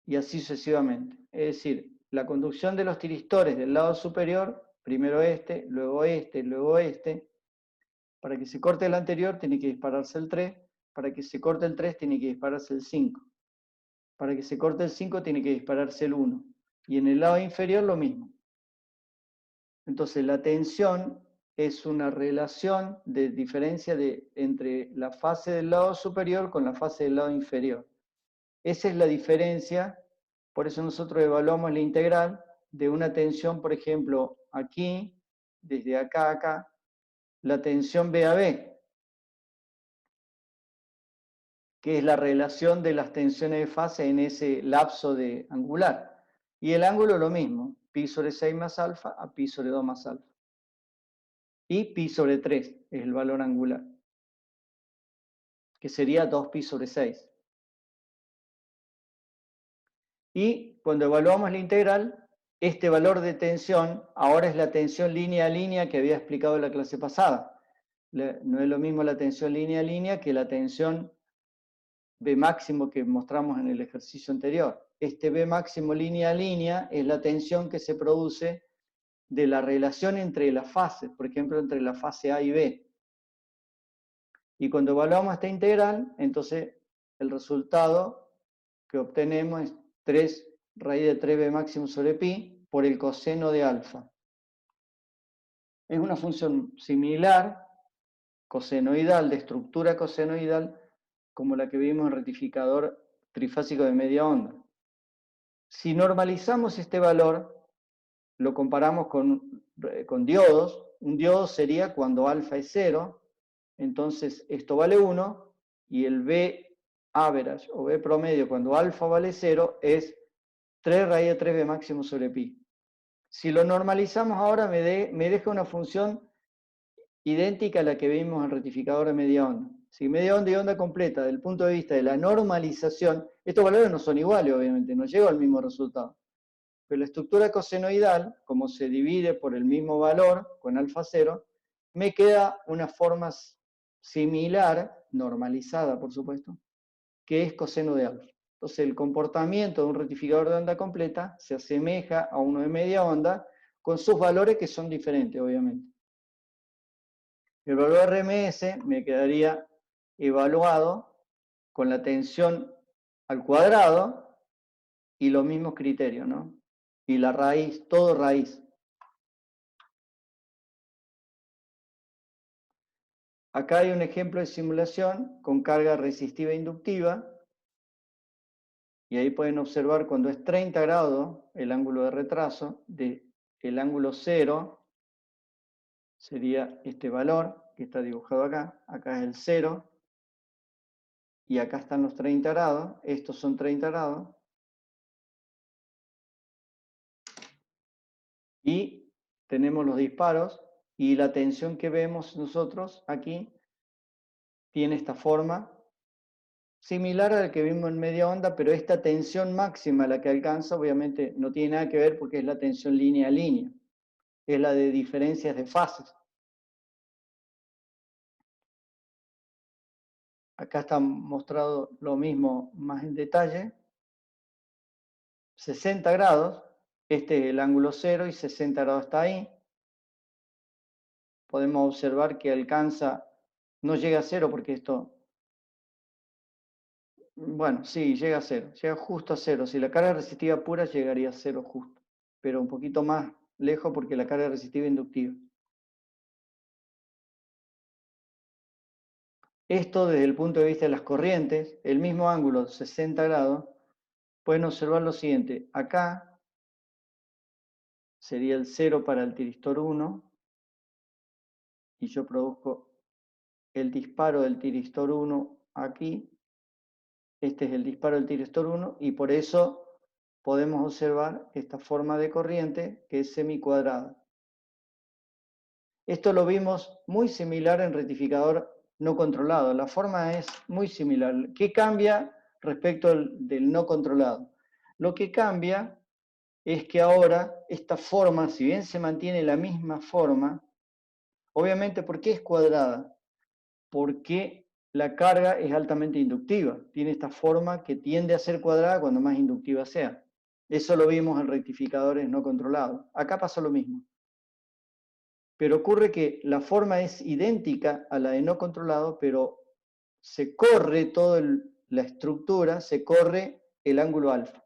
y así sucesivamente. Es decir, la conducción de los tiristores del lado superior, primero este, luego este, luego este. Para que se corte el anterior tiene que dispararse el 3, para que se corte el 3 tiene que dispararse el 5. Para que se corte el 5 tiene que dispararse el 1. Y en el lado inferior lo mismo. Entonces la tensión es una relación de diferencia entre la fase del lado superior con la fase del lado inferior. Esa es la diferencia, por eso nosotros evaluamos la integral de una tensión, por ejemplo, aquí, desde acá a acá, la tensión B a B, que es la relación de las tensiones de fase en ese lapso de angular. Y el ángulo lo mismo, pi sobre 6 más alfa a pi sobre 2 más alfa. Y pi sobre 3 es el valor angular, que sería 2pi sobre 6. Y cuando evaluamos la integral, este valor de tensión ahora es la tensión línea a línea que había explicado en la clase pasada. No es lo mismo la tensión línea a línea que la tensión B máximo que mostramos en el ejercicio anterior. Este B máximo línea a línea es la tensión que se produce de la relación entre las fases, por ejemplo, entre la fase A y B. Y cuando evaluamos esta integral, entonces el resultado que obtenemos es 3 raíz de 3b máximo sobre pi por el coseno de alfa. Es una función similar, cosenoidal, de estructura cosenoidal, como la que vimos en el rectificador trifásico de media onda. Si normalizamos este valor, lo comparamos con diodos. Un diodo sería cuando alfa es 0, entonces esto vale 1, y el B average o B promedio cuando alfa vale 0 es 3 raíz de 3b máximo sobre pi. Si lo normalizamos ahora me deja una función idéntica a la que vimos en el rectificador de media onda. Si media onda y onda completa, desde el punto de vista de la normalización, estos valores no son iguales, obviamente, no llego al mismo resultado. Pero la estructura cosenoidal, como se divide por el mismo valor, con alfa 0, me queda una forma similar, normalizada por supuesto, que es coseno de alfa. Entonces el comportamiento de un rectificador de onda completa se asemeja a uno de media onda, con sus valores que son diferentes, obviamente. El valor RMS me quedaría evaluado con la tensión al cuadrado y los mismos criterios, ¿no? Y la raíz, todo raíz. Acá hay un ejemplo de simulación con carga resistiva e inductiva. Y ahí pueden observar cuando es 30 grados el ángulo de retraso, el ángulo 0 sería este valor que está dibujado acá. Acá es el 0. Y acá están los 30 grados. Estos son 30 grados. Y tenemos los disparos. Y la tensión que vemos nosotros aquí tiene esta forma, similar a la que vimos en media onda, pero esta tensión máxima a la que alcanza, obviamente no tiene nada que ver porque es la tensión línea a línea. Es la de diferencias de fases. Acá está mostrado lo mismo más en detalle. 60 grados, este es el ángulo 0 y 60 grados está ahí. Podemos observar que alcanza, no llega a 0 porque esto, bueno, sí, llega a 0, llega justo a 0. Si la carga resistiva pura llegaría a 0 justo, pero un poquito más lejos porque la carga resistiva inductiva. Esto desde el punto de vista de las corrientes, el mismo ángulo, 60 grados, pueden observar lo siguiente. Acá sería el 0 para el tiristor 1, y yo produzco el disparo del tiristor 1 aquí. Este es el disparo del tiristor 1, y por eso podemos observar esta forma de corriente que es semicuadrada. Esto lo vimos muy similar en rectificador no controlado. La forma es muy similar. ¿Qué cambia respecto del no controlado? Lo que cambia es que ahora esta forma, si bien se mantiene la misma forma, obviamente, ¿por qué es cuadrada? Porque la carga es altamente inductiva. Tiene esta forma que tiende a ser cuadrada cuando más inductiva sea. Eso lo vimos en rectificadores no controlados. Acá pasa lo mismo. Pero ocurre que la forma es idéntica a la de no controlado, pero se corre toda la estructura, se corre el ángulo alfa.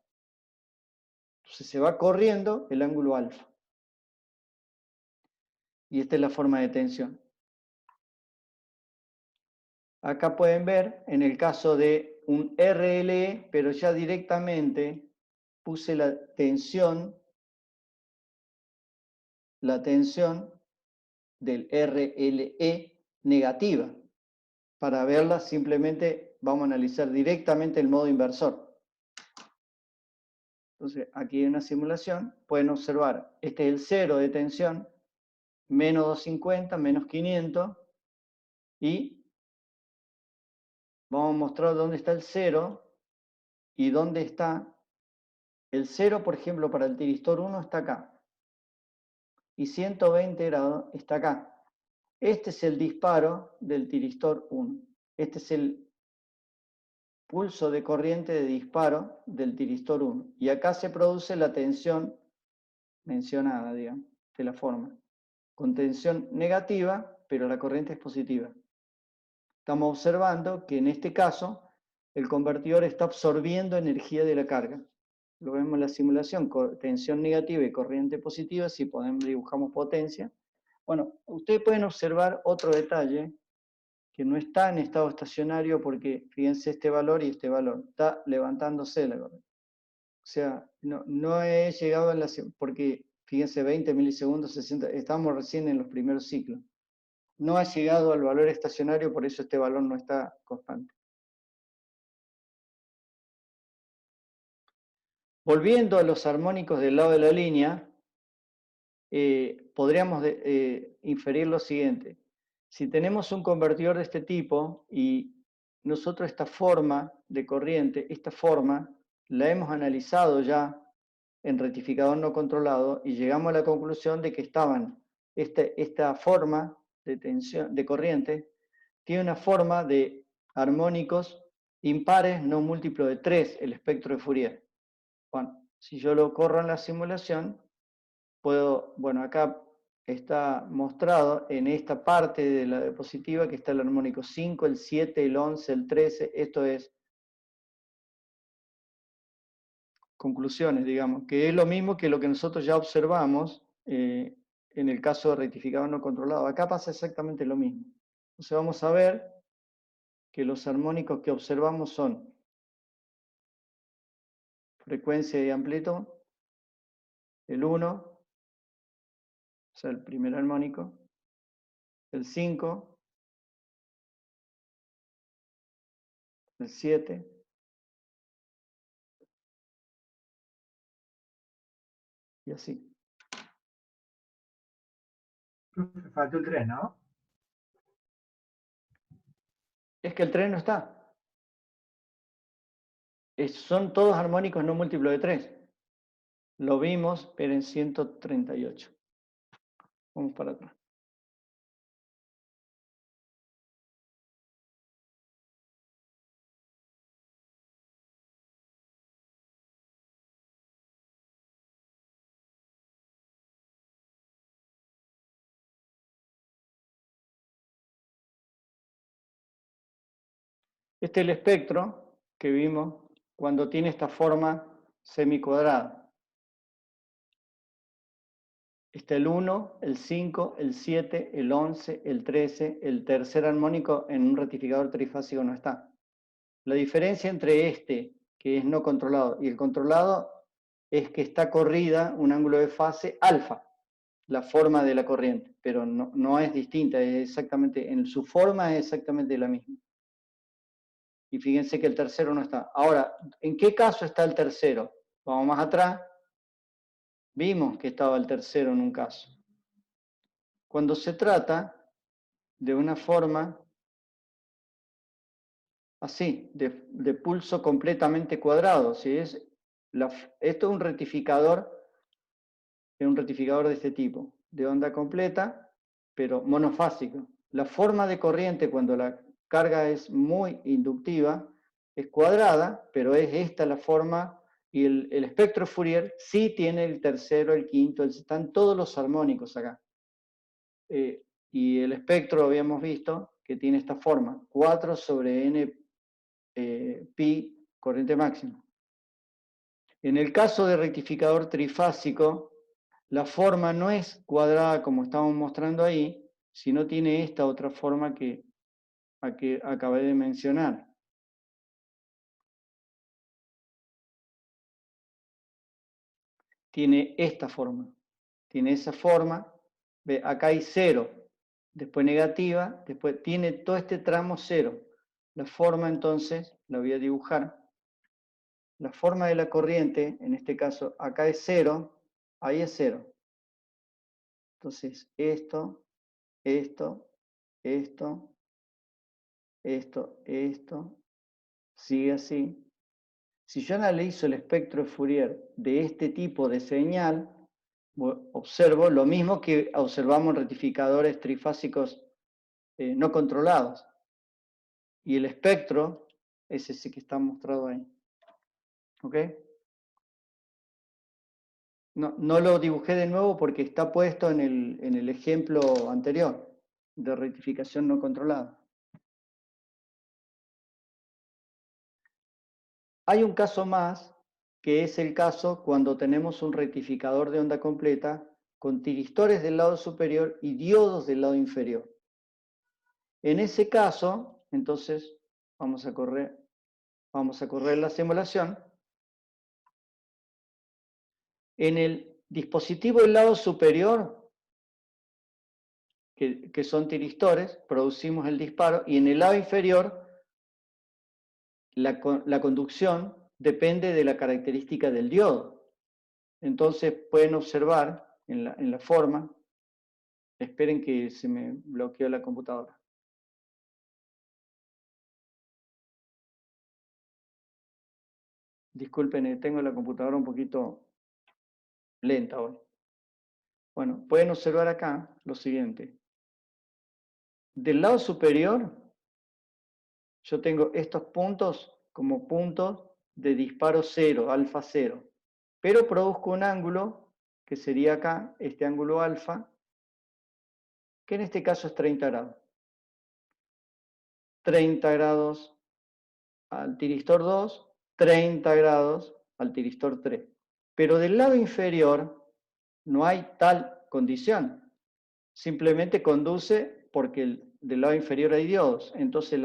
Entonces se va corriendo el ángulo alfa. Y esta es la forma de tensión. Acá pueden ver, en el caso de un RLE, pero ya directamente puse la tensión del RLE negativa. Para verla simplemente vamos a analizar directamente el modo inversor. Entonces aquí hay una simulación, pueden observar, este es el 0 de tensión, menos 250, menos 500, y vamos a mostrar dónde está el 0 y dónde está el 0, por ejemplo, para el tiristor 1 está acá. Y 120 grados está acá. Este es el disparo del tiristor 1. Este es el pulso de corriente de disparo del tiristor 1. Y acá se produce la tensión mencionada, digamos, de la forma. Con tensión negativa, pero la corriente es positiva. Estamos observando que en este caso el convertidor está absorbiendo energía de la carga. Lo vemos en la simulación, tensión negativa y corriente positiva, si podemos dibujamos potencia. Bueno, ustedes pueden observar otro detalle, que no está en estado estacionario porque, fíjense, este valor y este valor, está levantándose la corriente. O sea, no he llegado a la... porque, fíjense, 20 milisegundos, 60, estamos recién en los primeros ciclos. No ha llegado al valor estacionario, por eso este valor no está constante. Volviendo a los armónicos del lado de la línea, podríamos inferir lo siguiente. Si tenemos un convertidor de este tipo y nosotros esta forma de corriente, esta forma, la hemos analizado ya en rectificador no controlado y llegamos a la conclusión de que esta forma de tensión, de corriente, tiene una forma de armónicos impares no múltiplo de 3, el espectro de Fourier. Bueno, si yo lo corro en la simulación, puedo, bueno, acá está mostrado en esta parte de la diapositiva que está el armónico 5, el 7, el 11, el 13, esto es conclusiones, digamos, que es lo mismo que lo que nosotros ya observamos en el caso de rectificador no controlado. Acá pasa exactamente lo mismo. Entonces vamos a ver que los armónicos que observamos son frecuencia y amplitud, el 1, o sea, el primer armónico, el 5, el 7, y así. Faltó el 3, ¿no? Es que el 3 no está. Son todos armónicos no múltiplos de 3. Lo vimos, pero en 138. Vamos para atrás. Este es el espectro que vimos cuando tiene esta forma semicuadrada. Está el 1, el 5, el 7, el 11, el 13, el tercer armónico en un rectificador trifásico no está. La diferencia entre este, que es no controlado, y el controlado es que está corrida un ángulo de fase alfa, la forma de la corriente, pero no es distinta, es exactamente, en su forma es exactamente la misma. Y fíjense que el tercero no está. Ahora, ¿en qué caso está el tercero? Vamos más atrás. Vimos que estaba el tercero en un caso. Cuando se trata de una forma así, de pulso completamente cuadrado. ¿Sí? Esto es un rectificador de este tipo, de onda completa, pero monofásico. La forma de corriente cuando la carga es muy inductiva, es cuadrada, pero es esta la forma, y el espectro Fourier sí tiene el tercero, el quinto, están todos los armónicos acá. Y el espectro habíamos visto que tiene esta forma, 4 sobre n pi corriente máxima. En el caso de rectificador trifásico, la forma no es cuadrada como estamos mostrando ahí, sino tiene esta otra forma que acabé de mencionar. Tiene esta forma, tiene esa forma, ve, acá hay 0, después negativa, después tiene todo este tramo 0. La forma entonces, la voy a dibujar. La forma de la corriente, en este caso, acá es 0, ahí es 0. Entonces, esto, sigue así. Si yo analizo el espectro Fourier de este tipo de señal, observo lo mismo que observamos en rectificadores trifásicos no controlados. Y el espectro es ese que está mostrado ahí. ¿Ok? No lo dibujé de nuevo porque está puesto en el ejemplo anterior de rectificación no controlada. Hay un caso más, que es el caso cuando tenemos un rectificador de onda completa con tiristores del lado superior y diodos del lado inferior. En ese caso, entonces, vamos a correr la simulación. En el dispositivo del lado superior, que son tiristores, producimos el disparo, y en el lado inferior, la conducción depende de la característica del diodo. Entonces pueden observar en la forma, esperen que se me bloqueó la computadora. Disculpen, tengo la computadora un poquito lenta hoy. Bueno, pueden observar acá lo siguiente. Del lado superior, yo tengo estos puntos como puntos de disparo 0, alfa 0. Pero produzco un ángulo, que sería acá, este ángulo alfa, que en este caso es 30 grados. 30 grados al tiristor 2, 30 grados al tiristor 3. Pero del lado inferior no hay tal condición. Simplemente conduce porque del lado inferior hay diodos. Entonces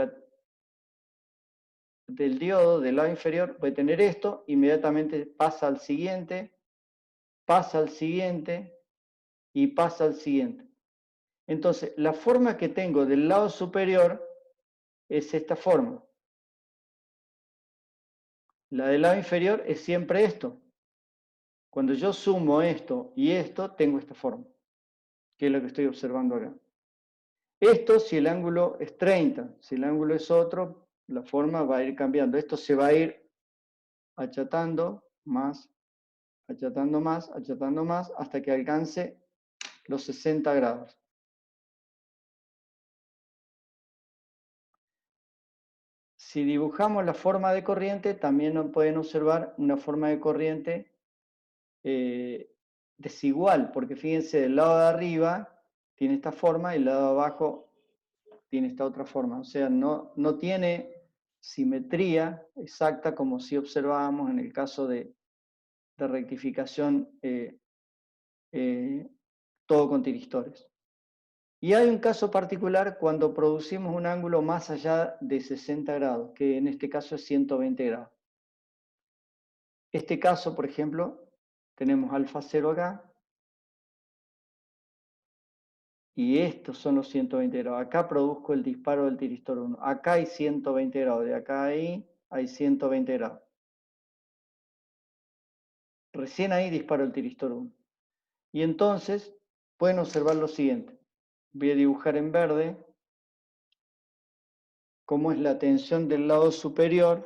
del diodo del lado inferior puede tener esto, inmediatamente pasa al siguiente y pasa al siguiente. Entonces, la forma que tengo del lado superior es esta forma. La del lado inferior es siempre esto. Cuando yo sumo esto y esto, tengo esta forma, que es lo que estoy observando acá. Esto si el ángulo es 30, si el ángulo es otro, la forma va a ir cambiando. Esto se va a ir achatando más, hasta que alcance los 60 grados. Si dibujamos la forma de corriente, también pueden observar una forma de corriente desigual, porque fíjense, del lado de arriba tiene esta forma y el lado de abajo tiene esta otra forma. O sea, no tiene simetría exacta como si observábamos en el caso de rectificación todo con tiristores. Y hay un caso particular cuando producimos un ángulo más allá de 60 grados, que en este caso es 120 grados. Este caso, por ejemplo, tenemos alfa 0 acá, y estos son los 120 grados. Acá produzco el disparo del tiristor 1. Acá hay 120 grados, de acá a ahí hay 120 grados. Recién ahí disparo el tiristor 1. Y entonces pueden observar lo siguiente. Voy a dibujar en verde cómo es la tensión del lado superior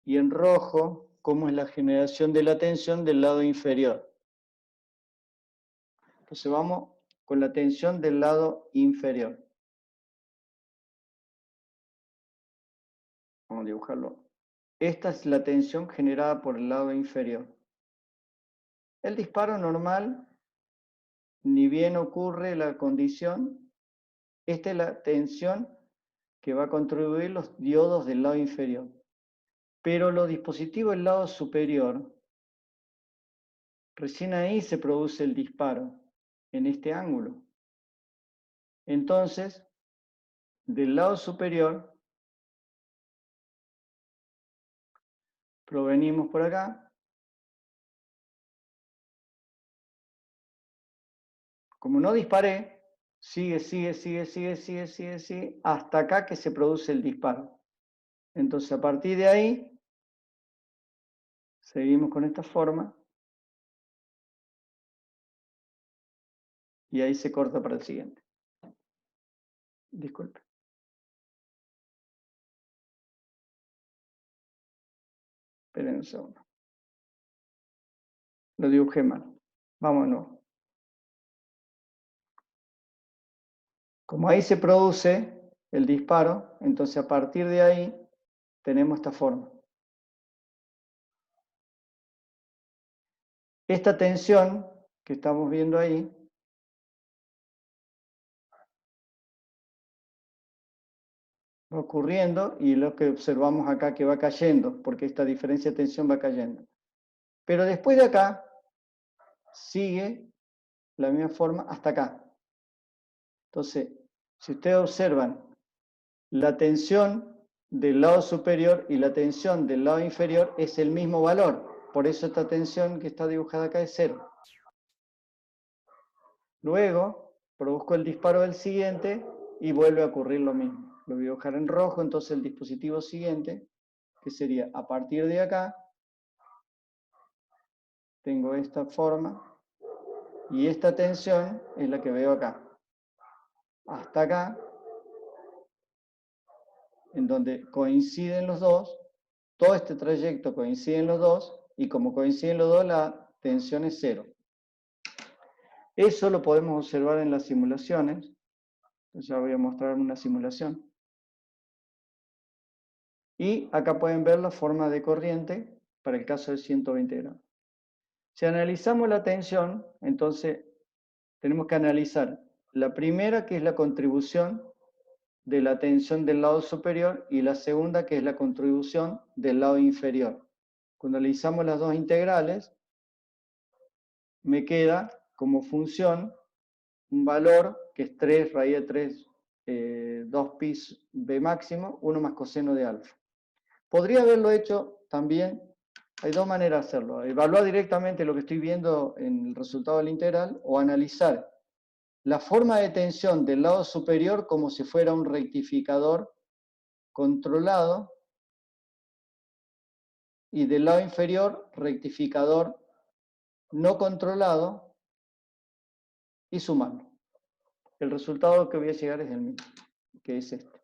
y en rojo cómo es la generación de la tensión del lado inferior. Entonces vamos con la tensión del lado inferior. Vamos a dibujarlo. Esta es la tensión generada por el lado inferior. El disparo normal, ni bien ocurre la condición, esta es la tensión que va a contribuir los diodos del lado inferior. Pero los dispositivos del lado superior, recién ahí se produce el disparo, en este ángulo. Entonces, del lado superior, provenimos por acá. Como no disparé, sigue, hasta acá que se produce el disparo. Entonces, a partir de ahí, seguimos con esta forma. Y ahí se corta para el siguiente. Disculpe. Esperen un segundo. Lo dibujé mal. Vámonos. Como ahí se produce el disparo, entonces a partir de ahí tenemos esta forma. Esta tensión que estamos viendo ahí va ocurriendo y lo que observamos acá que va cayendo, porque esta diferencia de tensión va cayendo. Pero después de acá sigue la misma forma hasta acá. Entonces, si ustedes observan, la tensión del lado superior y la tensión del lado inferior es el mismo valor. Por eso esta tensión que está dibujada acá es 0. Luego, produzco el disparo del siguiente y vuelve a ocurrir lo mismo. Lo voy a dibujar en rojo, entonces el dispositivo siguiente, que sería a partir de acá, tengo esta forma, y esta tensión es la que veo acá. Hasta acá, en donde coinciden los dos, todo este trayecto coinciden los dos, y como coinciden los dos, la tensión es 0. Eso lo podemos observar en las simulaciones. Entonces ya voy a mostrar una simulación. Y acá pueden ver la forma de corriente para el caso de 120 grados. Si analizamos la tensión, entonces tenemos que analizar la primera, que es la contribución de la tensión del lado superior, y la segunda, que es la contribución del lado inferior. Cuando analizamos las dos integrales, me queda como función un valor que es 3 raíz de 3, 2 pi b máximo, 1 más coseno de alfa. Podría haberlo hecho también, hay dos maneras de hacerlo: evaluar directamente lo que estoy viendo en el resultado de la integral, o analizar la forma de tensión del lado superior como si fuera un rectificador controlado, y del lado inferior, rectificador no controlado, y sumarlo. El resultado que voy a llegar es el mismo, que es este.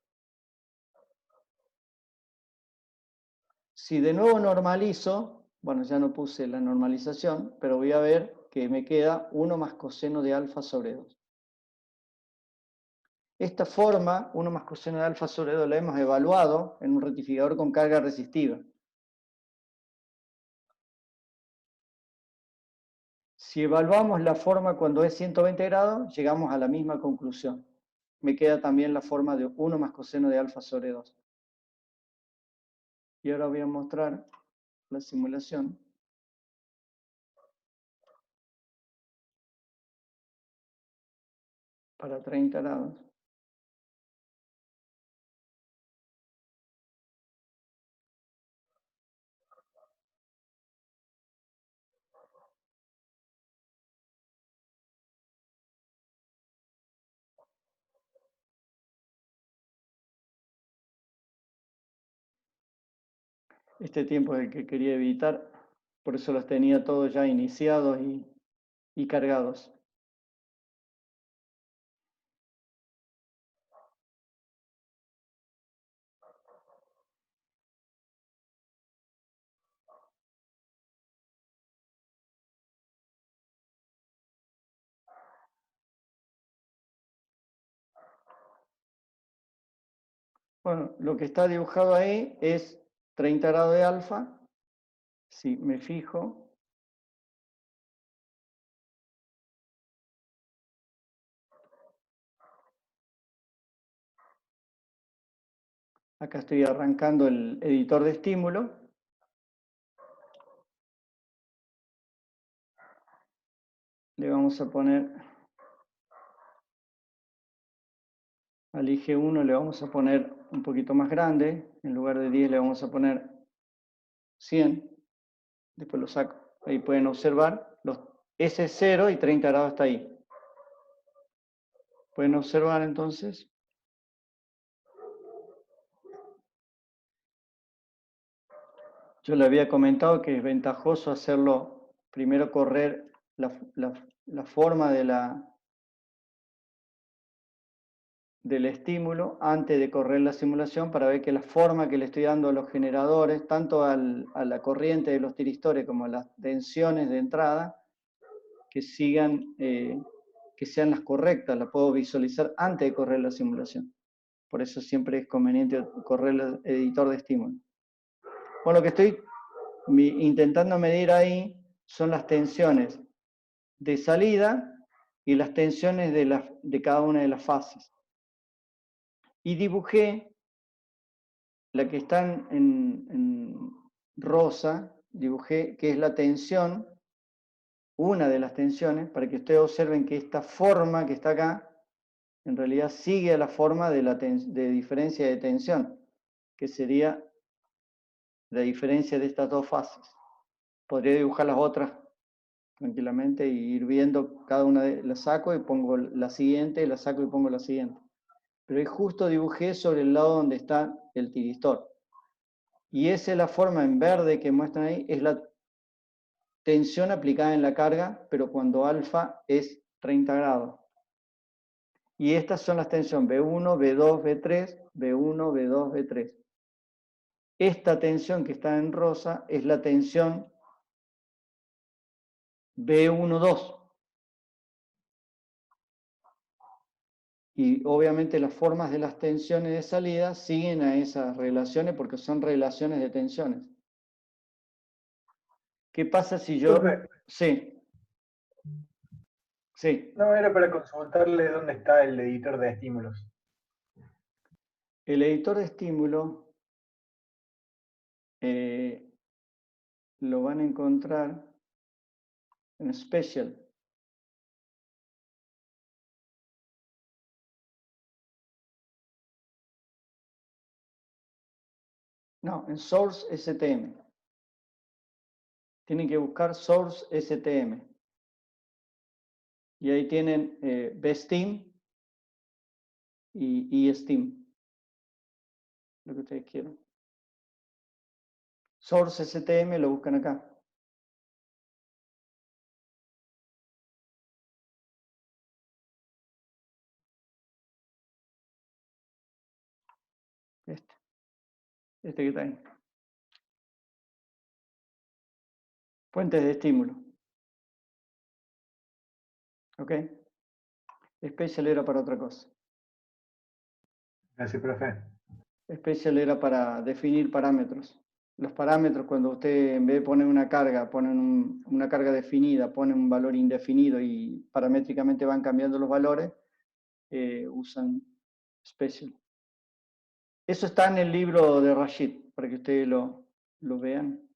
Si de nuevo normalizo, bueno, ya no puse la normalización, pero voy a ver que me queda 1 más coseno de alfa sobre 2. Esta forma, 1 más coseno de alfa sobre 2, la hemos evaluado en un rectificador con carga resistiva. Si evaluamos la forma cuando es 120 grados, llegamos a la misma conclusión. Me queda también la forma de 1 más coseno de alfa sobre 2. Y ahora voy a mostrar la simulación. Para 30 grados. Este tiempo es el que quería evitar, por eso los tenía todos ya iniciados y cargados. Bueno, lo que está dibujado ahí es 30 grados de alfa. Si me fijo, acá estoy arrancando el editor de estímulo. Le vamos a poner, al eje 1 le vamos a poner un poquito más grande. En lugar de 10 le vamos a poner 100. Después lo saco. Ahí pueden observar, ese es 0 y 30 grados está ahí. Pueden observar entonces. Yo le había comentado que es ventajoso hacerlo, primero correr la forma del estímulo antes de correr la simulación para ver que la forma que le estoy dando a los generadores, tanto a la corriente de los tiristores como a las tensiones de entrada, que sigan, que sean las correctas, las puedo visualizar antes de correr la simulación. Por eso siempre es conveniente correr el editor de estímulo. Bueno, lo que estoy intentando medir ahí son las tensiones de salida y las tensiones de cada una de las fases. Y dibujé la que está en rosa, dibujé que es la tensión, una de las tensiones, para que ustedes observen que esta forma que está acá, en realidad sigue a la forma de diferencia de tensión, que sería la diferencia de estas dos fases. Podría dibujar las otras tranquilamente y ir viendo cada una de las saco y pongo la siguiente, la saco y pongo la siguiente. Pero ahí justo dibujé sobre el lado donde está el tiristor. Y esa es la forma en verde que muestran ahí, es la tensión aplicada en la carga, pero cuando alfa es 30 grados. Y estas son las tensiones B1, B2, B3, B1, B2, B3. Esta tensión que está en rosa es la tensión B1,2. Y obviamente las formas de las tensiones de salida siguen a esas relaciones porque son relaciones de tensiones. ¿Qué pasa si yo...? Profe. Sí. Sí. No, era para consultarle dónde está el editor de estímulos. El editor de estímulo lo van a encontrar en Special. No, en Source STM. Tienen que buscar Source STM. Y ahí tienen BSTEAM y eSTEAM. Lo que ustedes quieran. Source STM lo buscan acá. Este que está ahí. Fuentes de estímulo. ¿Ok? Special era para otra cosa. Gracias, profe. Special era para definir parámetros. Los parámetros, cuando usted en vez de poner una carga, ponen una carga definida, ponen un valor indefinido y paramétricamente van cambiando los valores, usan Special. Eso está en el libro de Rashid, para que ustedes lo vean.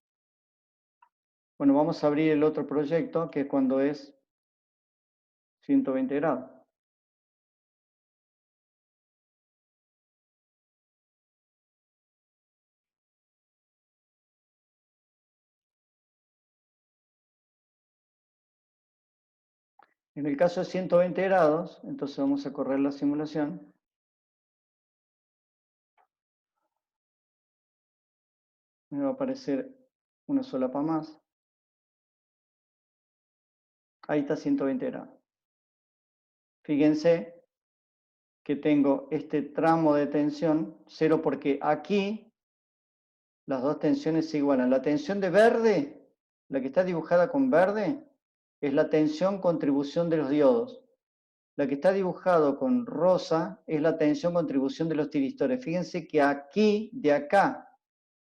Bueno, vamos a abrir el otro proyecto, que es cuando es 120 grados. En el caso de 120 grados, entonces vamos a correr la simulación. Me va a aparecer una solapa más. Ahí está 120 grados. Fíjense que tengo este tramo de tensión, 0, porque aquí las dos tensiones se igualan. La tensión de verde, la que está dibujada con verde, es la tensión contribución de los diodos. La que está dibujado con rosa es la tensión contribución de los tiristores. Fíjense que aquí, de acá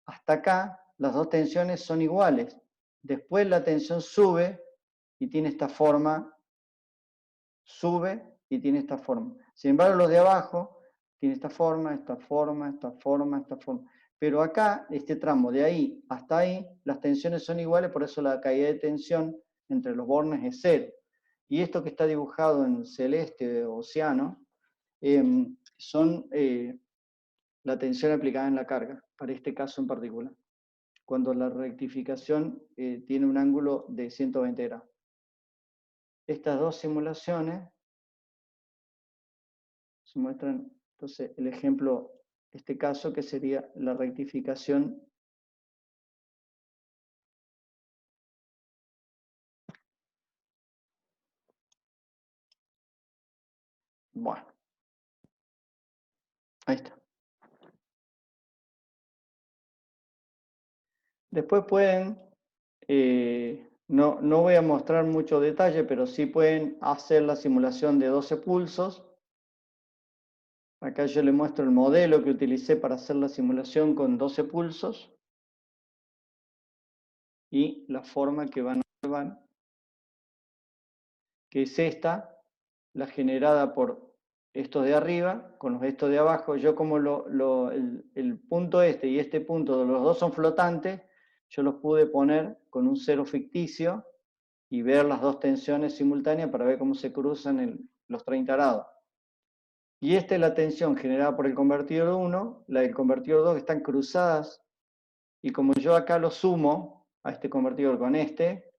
hasta acá, las dos tensiones son iguales. Después la tensión sube y tiene esta forma, sube y tiene esta forma. Sin embargo, los de abajo tienen esta forma, esta forma, esta forma, esta forma. Pero acá, este tramo de ahí hasta ahí, las tensiones son iguales, por eso la caída de tensión entre los bornes es 0. Y esto que está dibujado en celeste o océano, son la tensión aplicada en la carga, para este caso en particular, cuando la rectificación tiene un ángulo de 120 grados. Estas dos simulaciones se muestran, entonces, el ejemplo, este caso que sería la rectificación . Bueno, ahí está. Después pueden, no voy a mostrar mucho detalle, pero sí pueden hacer la simulación de 12 pulsos. Acá yo les muestro el modelo que utilicé para hacer la simulación con 12 pulsos y la forma que van a observar, que es esta, la generada por estos de arriba con los estos de abajo. Yo como el punto este y este punto, los dos son flotantes, yo los pude poner con un cero ficticio y ver las dos tensiones simultáneas para ver cómo se cruzan los 30 grados. Y esta es la tensión generada por el convertidor 1, la del convertidor 2 están cruzadas, y como yo acá lo sumo a este convertidor con este,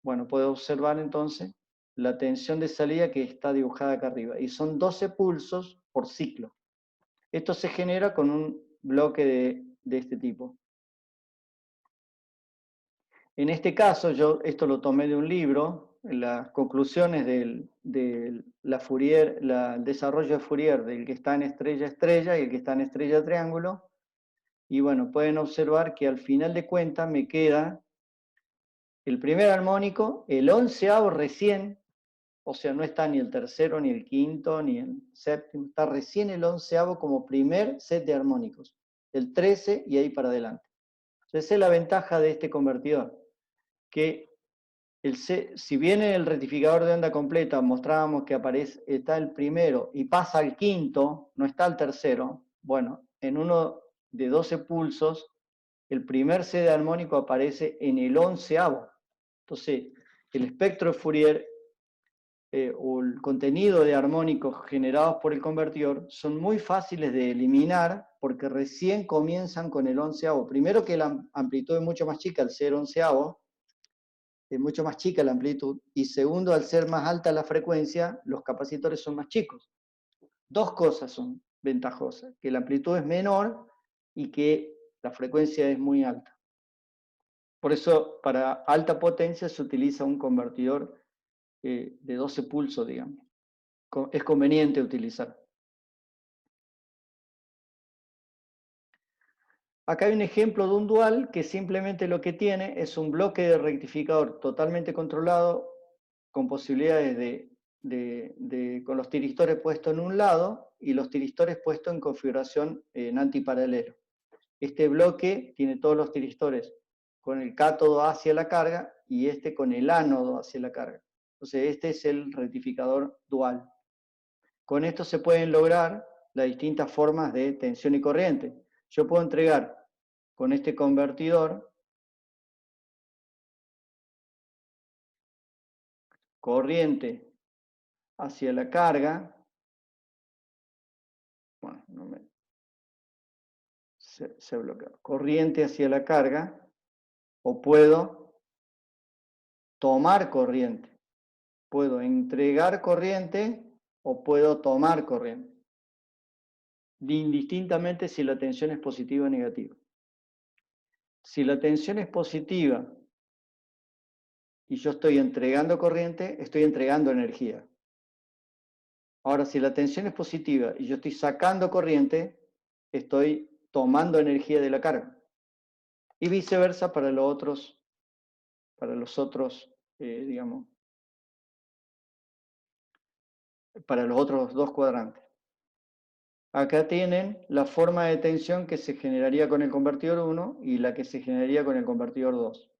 bueno, puedo observar entonces la tensión de salida que está dibujada acá arriba, y son 12 pulsos por ciclo. Esto se genera con un bloque de este tipo. En este caso, yo esto lo tomé de un libro, las conclusiones del desarrollo de Fourier, del que está en estrella-estrella y el que está en estrella-triángulo. Y bueno, pueden observar que al final de cuentas me queda el primer armónico, el 11º recién, o sea, no está ni el tercero, ni el quinto, ni el séptimo, está recién el 11º como primer set de armónicos, el 13 y ahí para adelante. Entonces, esa es la ventaja de este convertidor, que si bien en el rectificador de onda completa mostrábamos que está el primero y pasa al quinto, no está el tercero, bueno, en uno de 12 pulsos, el primer set de armónico aparece en el 11º. Entonces, el espectro de Fourier o el contenido de armónicos generados por el convertidor son muy fáciles de eliminar porque recién comienzan con el 11º. Primero que la amplitud es mucho más chica al ser 11º, es mucho más chica la amplitud, y segundo, al ser más alta la frecuencia, los capacitores son más chicos. Dos cosas son ventajosas, que la amplitud es menor y que la frecuencia es muy alta. Por eso, para alta potencia se utiliza un convertidor de 12 pulsos, digamos. Es conveniente utilizar. Acá hay un ejemplo de un dual que simplemente lo que tiene es un bloque de rectificador totalmente controlado, con posibilidades con los tiristores puestos en un lado y los tiristores puestos en configuración en antiparalelo. Este bloque tiene todos los tiristores con el cátodo hacia la carga y este con el ánodo hacia la carga. Entonces este es el rectificador dual. Con esto se pueden lograr las distintas formas de tensión y corriente. Yo puedo entregar con este convertidor corriente hacia la carga. Bueno, se bloquea. Corriente hacia la carga, o puedo tomar corriente. Puedo entregar corriente o puedo tomar corriente. Indistintamente si la tensión es positiva o negativa. Si la tensión es positiva y yo estoy entregando corriente, estoy entregando energía. Ahora, si la tensión es positiva y yo estoy sacando corriente, estoy tomando energía de la carga. Y viceversa para los otros, digamos, para los otros dos cuadrantes. Acá tienen la forma de tensión que se generaría con el convertidor 1 y la que se generaría con el convertidor 2.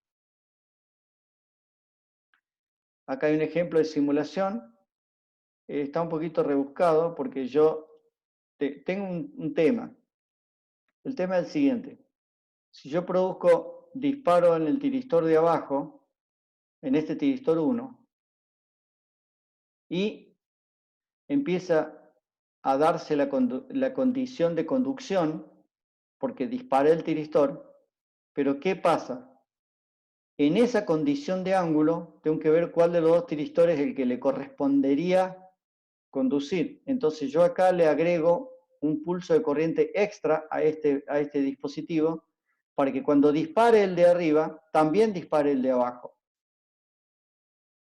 Acá hay un ejemplo de simulación. Está un poquito rebuscado porque yo tengo un tema. El tema es el siguiente. Si yo produzco disparo en el tiristor de abajo, en este tiristor 1, y empieza a darse la condición de conducción, porque disparé el tiristor, pero ¿qué pasa? En esa condición de ángulo, tengo que ver cuál de los dos tiristores es el que le correspondería conducir. Entonces yo acá le agrego un pulso de corriente extra a este dispositivo, para que cuando dispare el de arriba, también dispare el de abajo.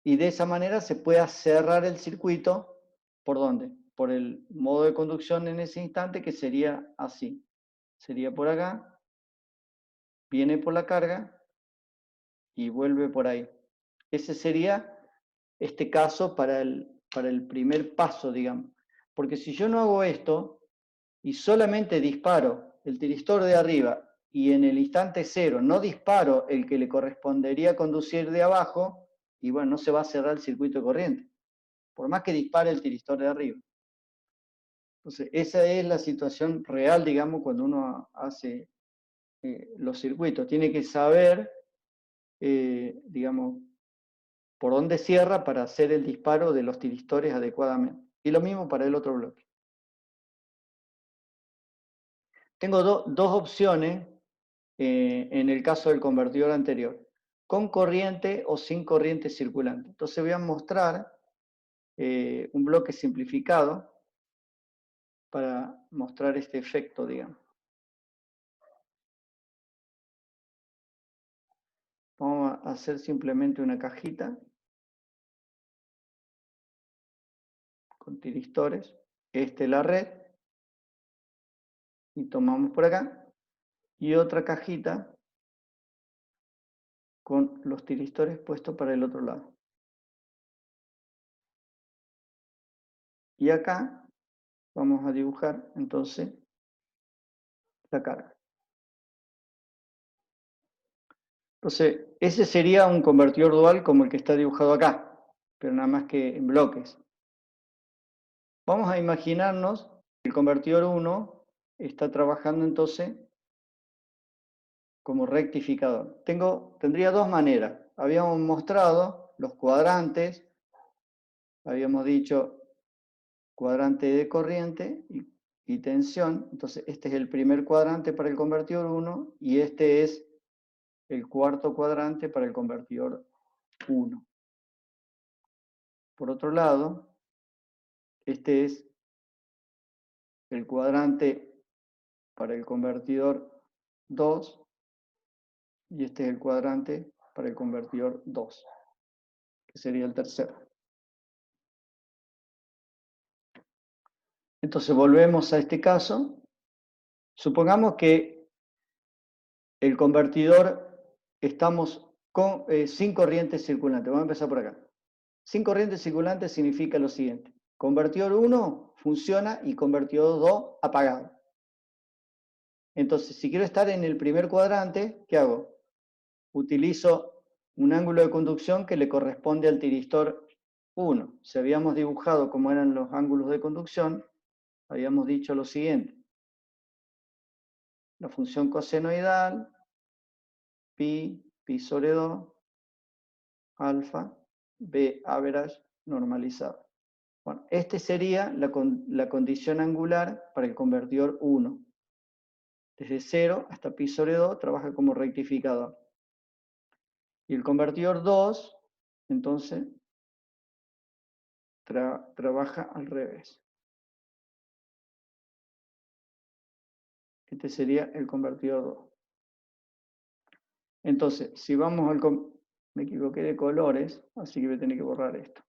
Y de esa manera se pueda cerrar el circuito, ¿por dónde? Por el modo de conducción en ese instante, que sería así. Sería por acá, viene por la carga y vuelve por ahí. Ese sería este caso para el primer paso, digamos. Porque si yo no hago esto y solamente disparo el tiristor de arriba y en el instante cero no disparo el que le correspondería conducir de abajo, y bueno, no se va a cerrar el circuito de corriente, por más que dispare el tiristor de arriba. Entonces, esa es la situación real, digamos, cuando uno hace los circuitos. Tiene que saber, digamos, por dónde cierra para hacer el disparo de los tiristores adecuadamente. Y lo mismo para el otro bloque. Tengo dos opciones en el caso del convertidor anterior, con corriente o sin corriente circulante. Entonces voy a mostrar un bloque simplificado para mostrar este efecto, digamos. Vamos a hacer simplemente una cajita con tiristores. Esta es la red. Y tomamos por acá. Y otra cajita con los tiristores puestos para el otro lado. Y acá vamos a dibujar entonces la carga. Entonces, ese sería un convertidor dual como el que está dibujado acá, pero nada más que en bloques. Vamos a imaginarnos que el convertidor 1 está trabajando entonces como rectificador. Tendría dos maneras. Habíamos mostrado los cuadrantes, habíamos dicho cuadrante de corriente y tensión. Entonces, este es el primer cuadrante para el convertidor 1 y este es el cuarto cuadrante para el convertidor 1. Por otro lado, este es el cuadrante para el convertidor 2 y este es el cuadrante para el convertidor 2, que sería el tercero. Entonces volvemos a este caso. Supongamos que el convertidor estamos sin corriente circulante. Vamos a empezar por acá. Sin corriente circulante significa lo siguiente. Convertidor 1 funciona y convertidor 2 apagado. Entonces, si quiero estar en el primer cuadrante, ¿qué hago? Utilizo un ángulo de conducción que le corresponde al tiristor 1. Si habíamos dibujado cómo eran los ángulos de conducción, habíamos dicho lo siguiente. La función cosenoidal, pi sobre 2, alfa, b average normalizado. Bueno, este sería la condición angular para el convertidor 1. Desde 0 hasta pi sobre 2 trabaja como rectificador. Y el convertidor 2, entonces, trabaja al revés. Este sería el convertidor 2. Entonces, si vamos al... Me equivoqué de colores, así que voy a tener que borrar esto.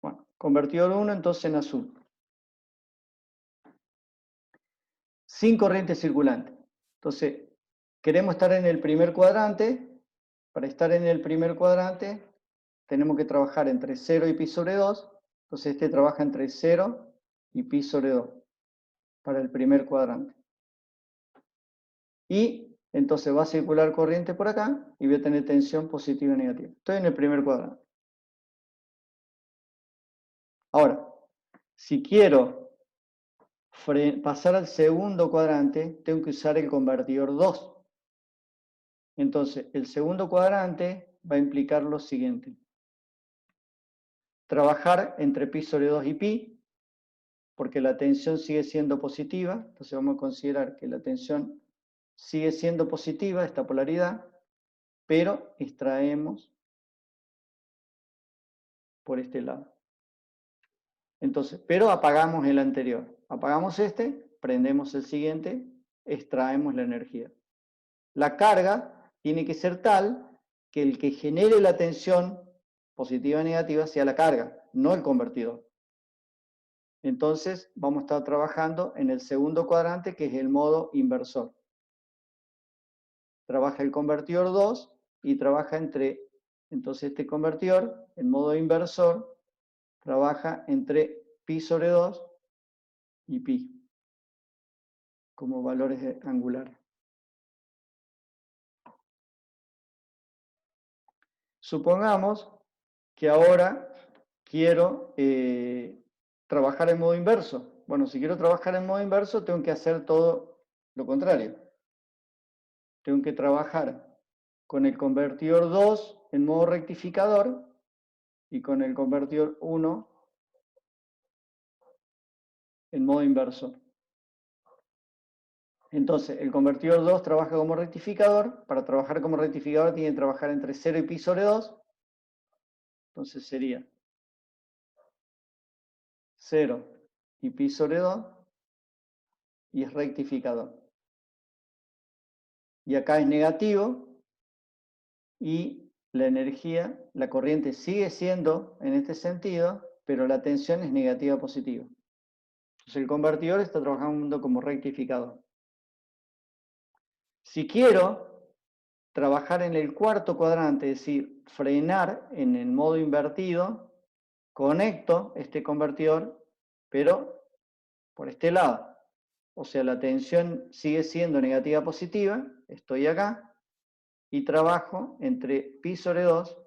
Bueno, convertidor 1 entonces en azul. Sin corriente circulante. Entonces, queremos estar en el primer cuadrante, Para estar en el primer cuadrante, tenemos que trabajar entre 0 y pi sobre 2. Entonces este trabaja entre 0 y pi sobre 2 para el primer cuadrante. Y entonces va a circular corriente por acá y voy a tener tensión positiva y negativa. Estoy en el primer cuadrante. Ahora, si quiero pasar al segundo cuadrante, tengo que usar el convertidor 2. Entonces, el segundo cuadrante va a implicar lo siguiente. Trabajar entre pi sobre 2 y pi, porque la tensión sigue siendo positiva. Entonces vamos a considerar que la tensión sigue siendo positiva, esta polaridad, pero extraemos por este lado. Entonces, pero apagamos el anterior. Apagamos este, prendemos el siguiente, extraemos la energía. La carga tiene que ser tal que el que genere la tensión positiva o negativa sea la carga, no el convertidor. Entonces, vamos a estar trabajando en el segundo cuadrante, que es el modo inversor. Trabaja el convertidor 2 y trabaja entonces este convertidor, en modo inversor, trabaja entre pi sobre 2 y pi, como valores angulares. Supongamos que ahora quiero trabajar en modo inverso. Bueno, si quiero trabajar en modo inverso, tengo que hacer todo lo contrario. Tengo que trabajar con el convertidor 2 en modo rectificador y con el convertidor 1 en modo inversor. Entonces, el convertidor 2 trabaja como rectificador. Para trabajar como rectificador tiene que trabajar entre 0 y pi sobre 2. Entonces sería 0 y pi sobre 2 y es rectificador. Y acá es negativo y la energía, la corriente sigue siendo en este sentido, pero la tensión es negativa positiva. Entonces el convertidor está trabajando como rectificador. Si quiero trabajar en el cuarto cuadrante, es decir, frenar en el modo invertido, conecto este convertidor, pero por este lado. O sea, la tensión sigue siendo negativa positiva, estoy acá, y trabajo entre pi sobre 2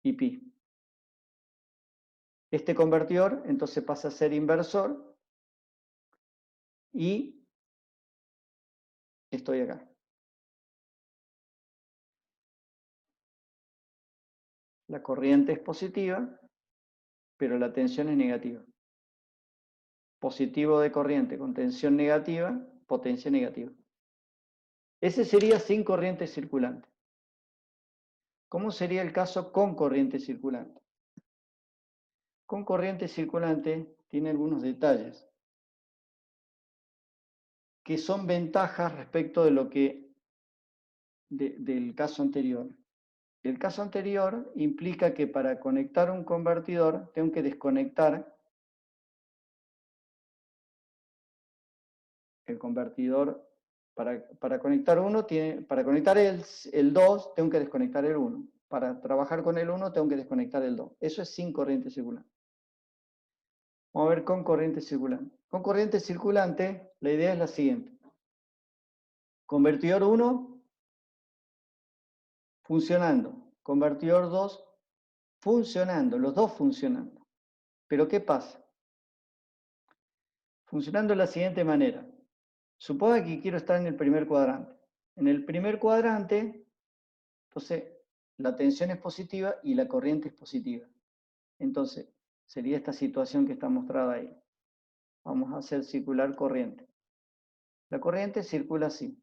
y pi. Este convertidor entonces pasa a ser inversor y estoy acá. La corriente es positiva, pero la tensión es negativa. Positivo de corriente con tensión negativa, potencia negativa. Ese sería sin corriente circulante. ¿Cómo sería el caso con corriente circulante? Con corriente circulante tiene algunos detalles que son ventajas respecto de lo que del caso anterior. El caso anterior implica que para conectar un convertidor tengo que desconectar el convertidor. Para conectar para conectar el 2 tengo que desconectar el 1. Para trabajar con el 1 tengo que desconectar el 2. Eso es sin corriente circulante. Vamos a ver con corriente circulante. Con corriente circulante la idea es la siguiente. Convertidor 1 funcionando. Convertidor 2 funcionando. Los dos funcionando. Pero ¿qué pasa? Funcionando de la siguiente manera. Suponga que quiero estar en el primer cuadrante. En el primer cuadrante, entonces, la tensión es positiva y la corriente es positiva. Entonces, sería esta situación que está mostrada ahí. Vamos a hacer circular corriente. La corriente circula así.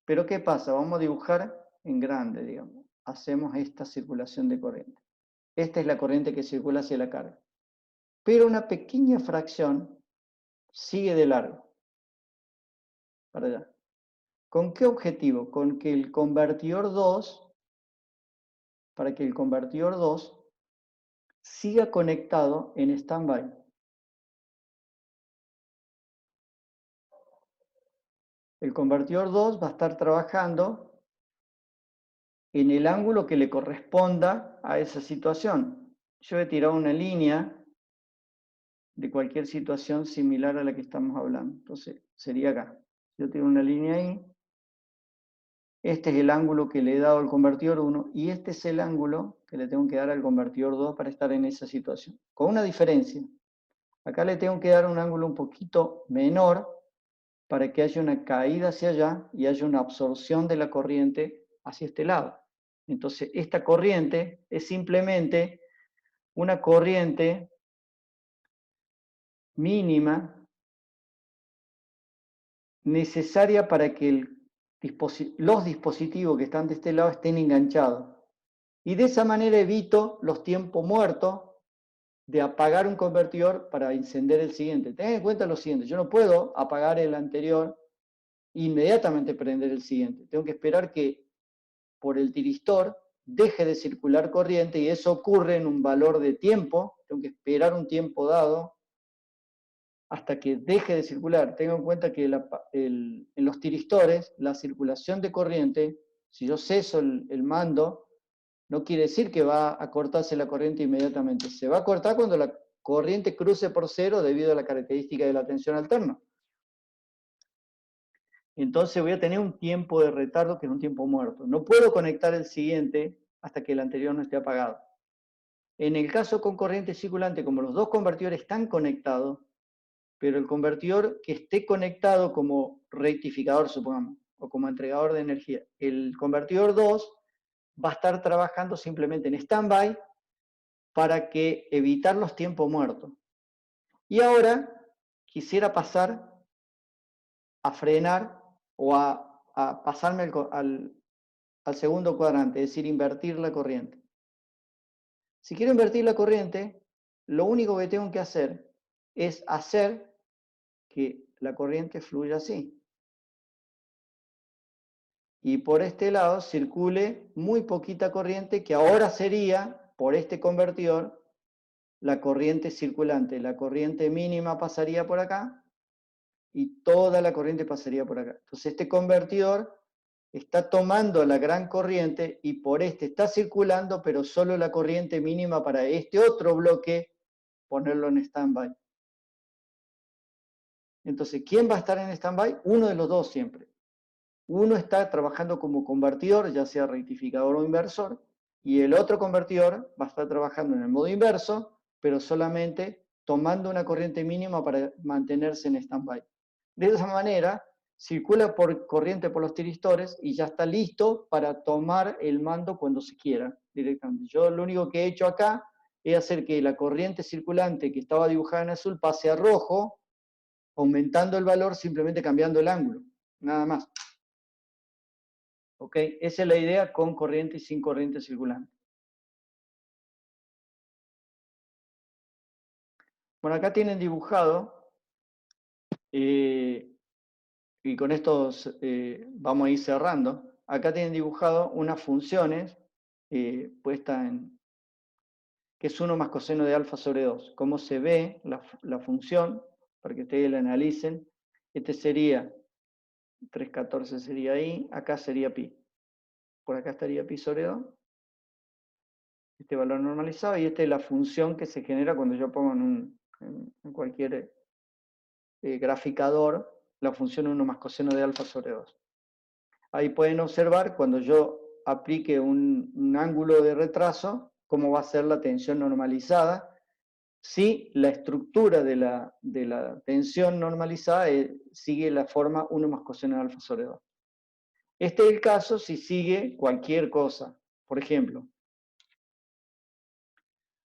Pero ¿qué pasa? Vamos a dibujar en grande, digamos. Hacemos esta circulación de corriente. Esta es la corriente que circula hacia la carga. Pero una pequeña fracción sigue de largo. Para allá. ¿Con qué objetivo? Con que el convertidor 2, para que el convertidor 2 siga conectado en stand-by. El convertidor 2 va a estar trabajando en el ángulo que le corresponda a esa situación. Yo he tirado una línea de cualquier situación similar a la que estamos hablando. Entonces, sería acá. Yo tiro una línea ahí. Este es el ángulo que le he dado al convertidor 1 y este es el ángulo que le tengo que dar al convertidor 2 para estar en esa situación. Con una diferencia. Acá le tengo que dar un ángulo un poquito menor para que haya una caída hacia allá y haya una absorción de la corriente hacia este lado. Entonces, esta corriente es simplemente una corriente mínima necesaria para que los dispositivos que están de este lado estén enganchados. Y de esa manera evito los tiempos muertos de apagar un convertidor para encender el siguiente. Ten en cuenta lo siguiente, yo no puedo apagar el anterior e inmediatamente prender el siguiente. Tengo que esperar que por el tiristor deje de circular corriente y eso ocurre en un valor de tiempo. Tengo que esperar un tiempo dado hasta que deje de circular. Tengo en cuenta que en los tiristores la circulación de corriente, si yo ceso el mando, no quiere decir que va a cortarse la corriente inmediatamente. Se va a cortar cuando la corriente cruce por cero debido a la característica de la tensión alterna. Entonces voy a tener un tiempo de retardo que es un tiempo muerto. No puedo conectar el siguiente hasta que el anterior no esté apagado. En el caso con corriente circulante, como los dos convertidores están conectados, pero el convertidor que esté conectado como rectificador, supongamos, o como entregador de energía, el convertidor 2 va a estar trabajando simplemente en stand-by para que evitar los tiempos muertos. Y ahora quisiera pasar a frenar o a pasarme al segundo cuadrante, es decir, invertir la corriente. Si quiero invertir la corriente, lo único que tengo que hacer es hacer que la corriente fluya así. Y por este lado circule muy poquita corriente, que ahora sería, por este convertidor, la corriente circulante. La corriente mínima pasaría por acá y toda la corriente pasaría por acá. Entonces este convertidor está tomando la gran corriente y por este está circulando, pero solo la corriente mínima para este otro bloque, ponerlo en stand-by. Entonces, ¿quién va a estar en stand-by? Uno de los dos siempre. Uno está trabajando como convertidor, ya sea rectificador o inversor, y el otro convertidor va a estar trabajando en el modo inverso, pero solamente tomando una corriente mínima para mantenerse en stand-by. De esa manera, circula por corriente por los tiristores y ya está listo para tomar el mando cuando se quiera directamente. Yo lo único que he hecho acá es hacer que la corriente circulante que estaba dibujada en azul pase a rojo, aumentando el valor simplemente cambiando el ángulo, nada más. ¿Ok? Esa es la idea con corriente y sin corriente circulante. Bueno, acá tienen dibujado, y con esto vamos a ir cerrando, acá tienen dibujado unas funciones puestas en, que es 1 más coseno de alfa sobre 2. ¿Cómo se ve la función? Para que ustedes la analicen. Este sería, 3,14 sería ahí, acá sería pi. Por acá estaría pi sobre 2. Este valor normalizado, y esta es la función que se genera cuando yo pongo en cualquier graficador la función 1 más coseno de alfa sobre 2. Ahí pueden observar cuando yo aplique un ángulo de retraso, cómo va a ser la tensión normalizada, si la estructura de la tensión normalizada sigue la forma 1 más coseno de alfa sobre 2. Este es el caso si sigue cualquier cosa. Por ejemplo,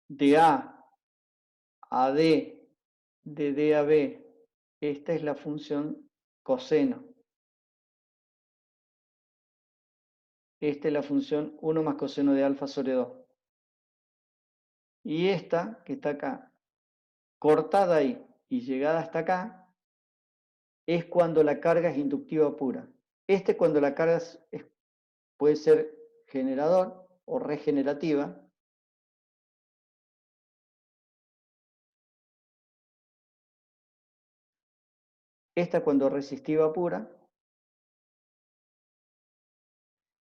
de A a D, de D a B, esta es la función coseno. Esta es la función 1 más coseno de alfa sobre 2. Y esta, que está acá, cortada ahí y llegada hasta acá, es cuando la carga es inductiva pura. Cuando la carga puede ser generador o regenerativa. Esta cuando resistiva pura,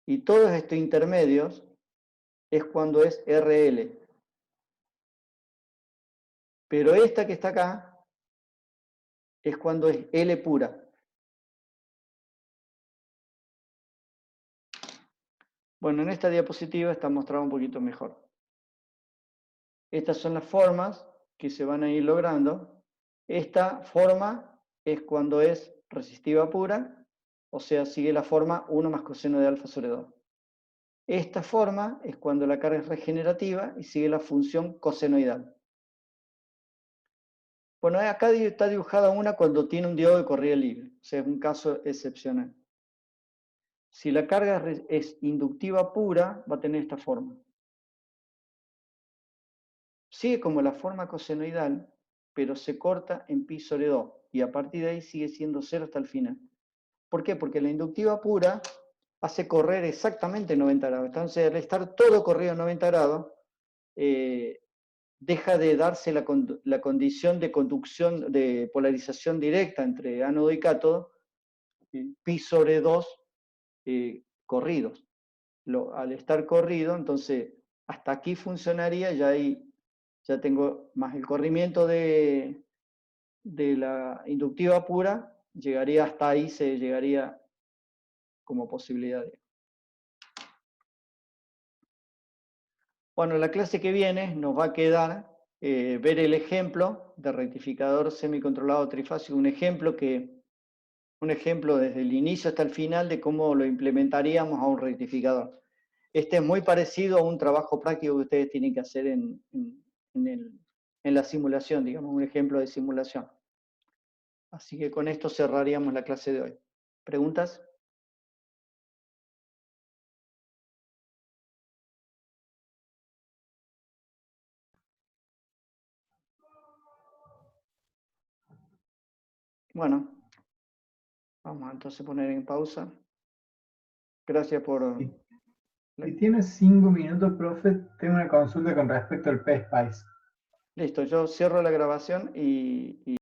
Y todos estos intermedios es cuando es RL. Pero esta que está acá es cuando es L pura. Bueno, en esta diapositiva está mostrado un poquito mejor. Estas son las formas que se van a ir logrando. Esta forma es cuando es resistiva pura, o sea, sigue la forma 1 más coseno de alfa sobre 2. Esta forma es cuando la carga es regenerativa y sigue la función cosenoidal. Bueno, acá está dibujada una cuando tiene un diodo de corriente libre, o sea, es un caso excepcional. Si la carga es inductiva pura, va a tener esta forma. Sigue como la forma cosenoidal, pero se corta en pi sobre 2, y a partir de ahí sigue siendo 0 hasta el final. ¿Por qué? Porque la inductiva pura hace correr exactamente 90 grados. Entonces, al estar todo corrido en 90 grados, deja de darse la condición de conducción, de polarización directa entre ánodo y cátodo, pi sobre 2 corridos. Al estar corrido, entonces, hasta aquí funcionaría, ya tengo más el corrimiento de la inductiva pura, llegaría hasta ahí, se llegaría como posibilidad de. Bueno, la clase que viene nos va a quedar ver el ejemplo de rectificador semicontrolado trifásico, un ejemplo desde el inicio hasta el final de cómo lo implementaríamos a un rectificador. Este es muy parecido a un trabajo práctico que ustedes tienen que hacer en la simulación, digamos, un ejemplo de simulación. Así que con esto cerraríamos la clase de hoy. ¿Preguntas? Bueno, vamos a entonces poner en pausa. Gracias por... Si tienes 5 minutos, profe, tengo una consulta con respecto al PSPICE. Listo, yo cierro la grabación y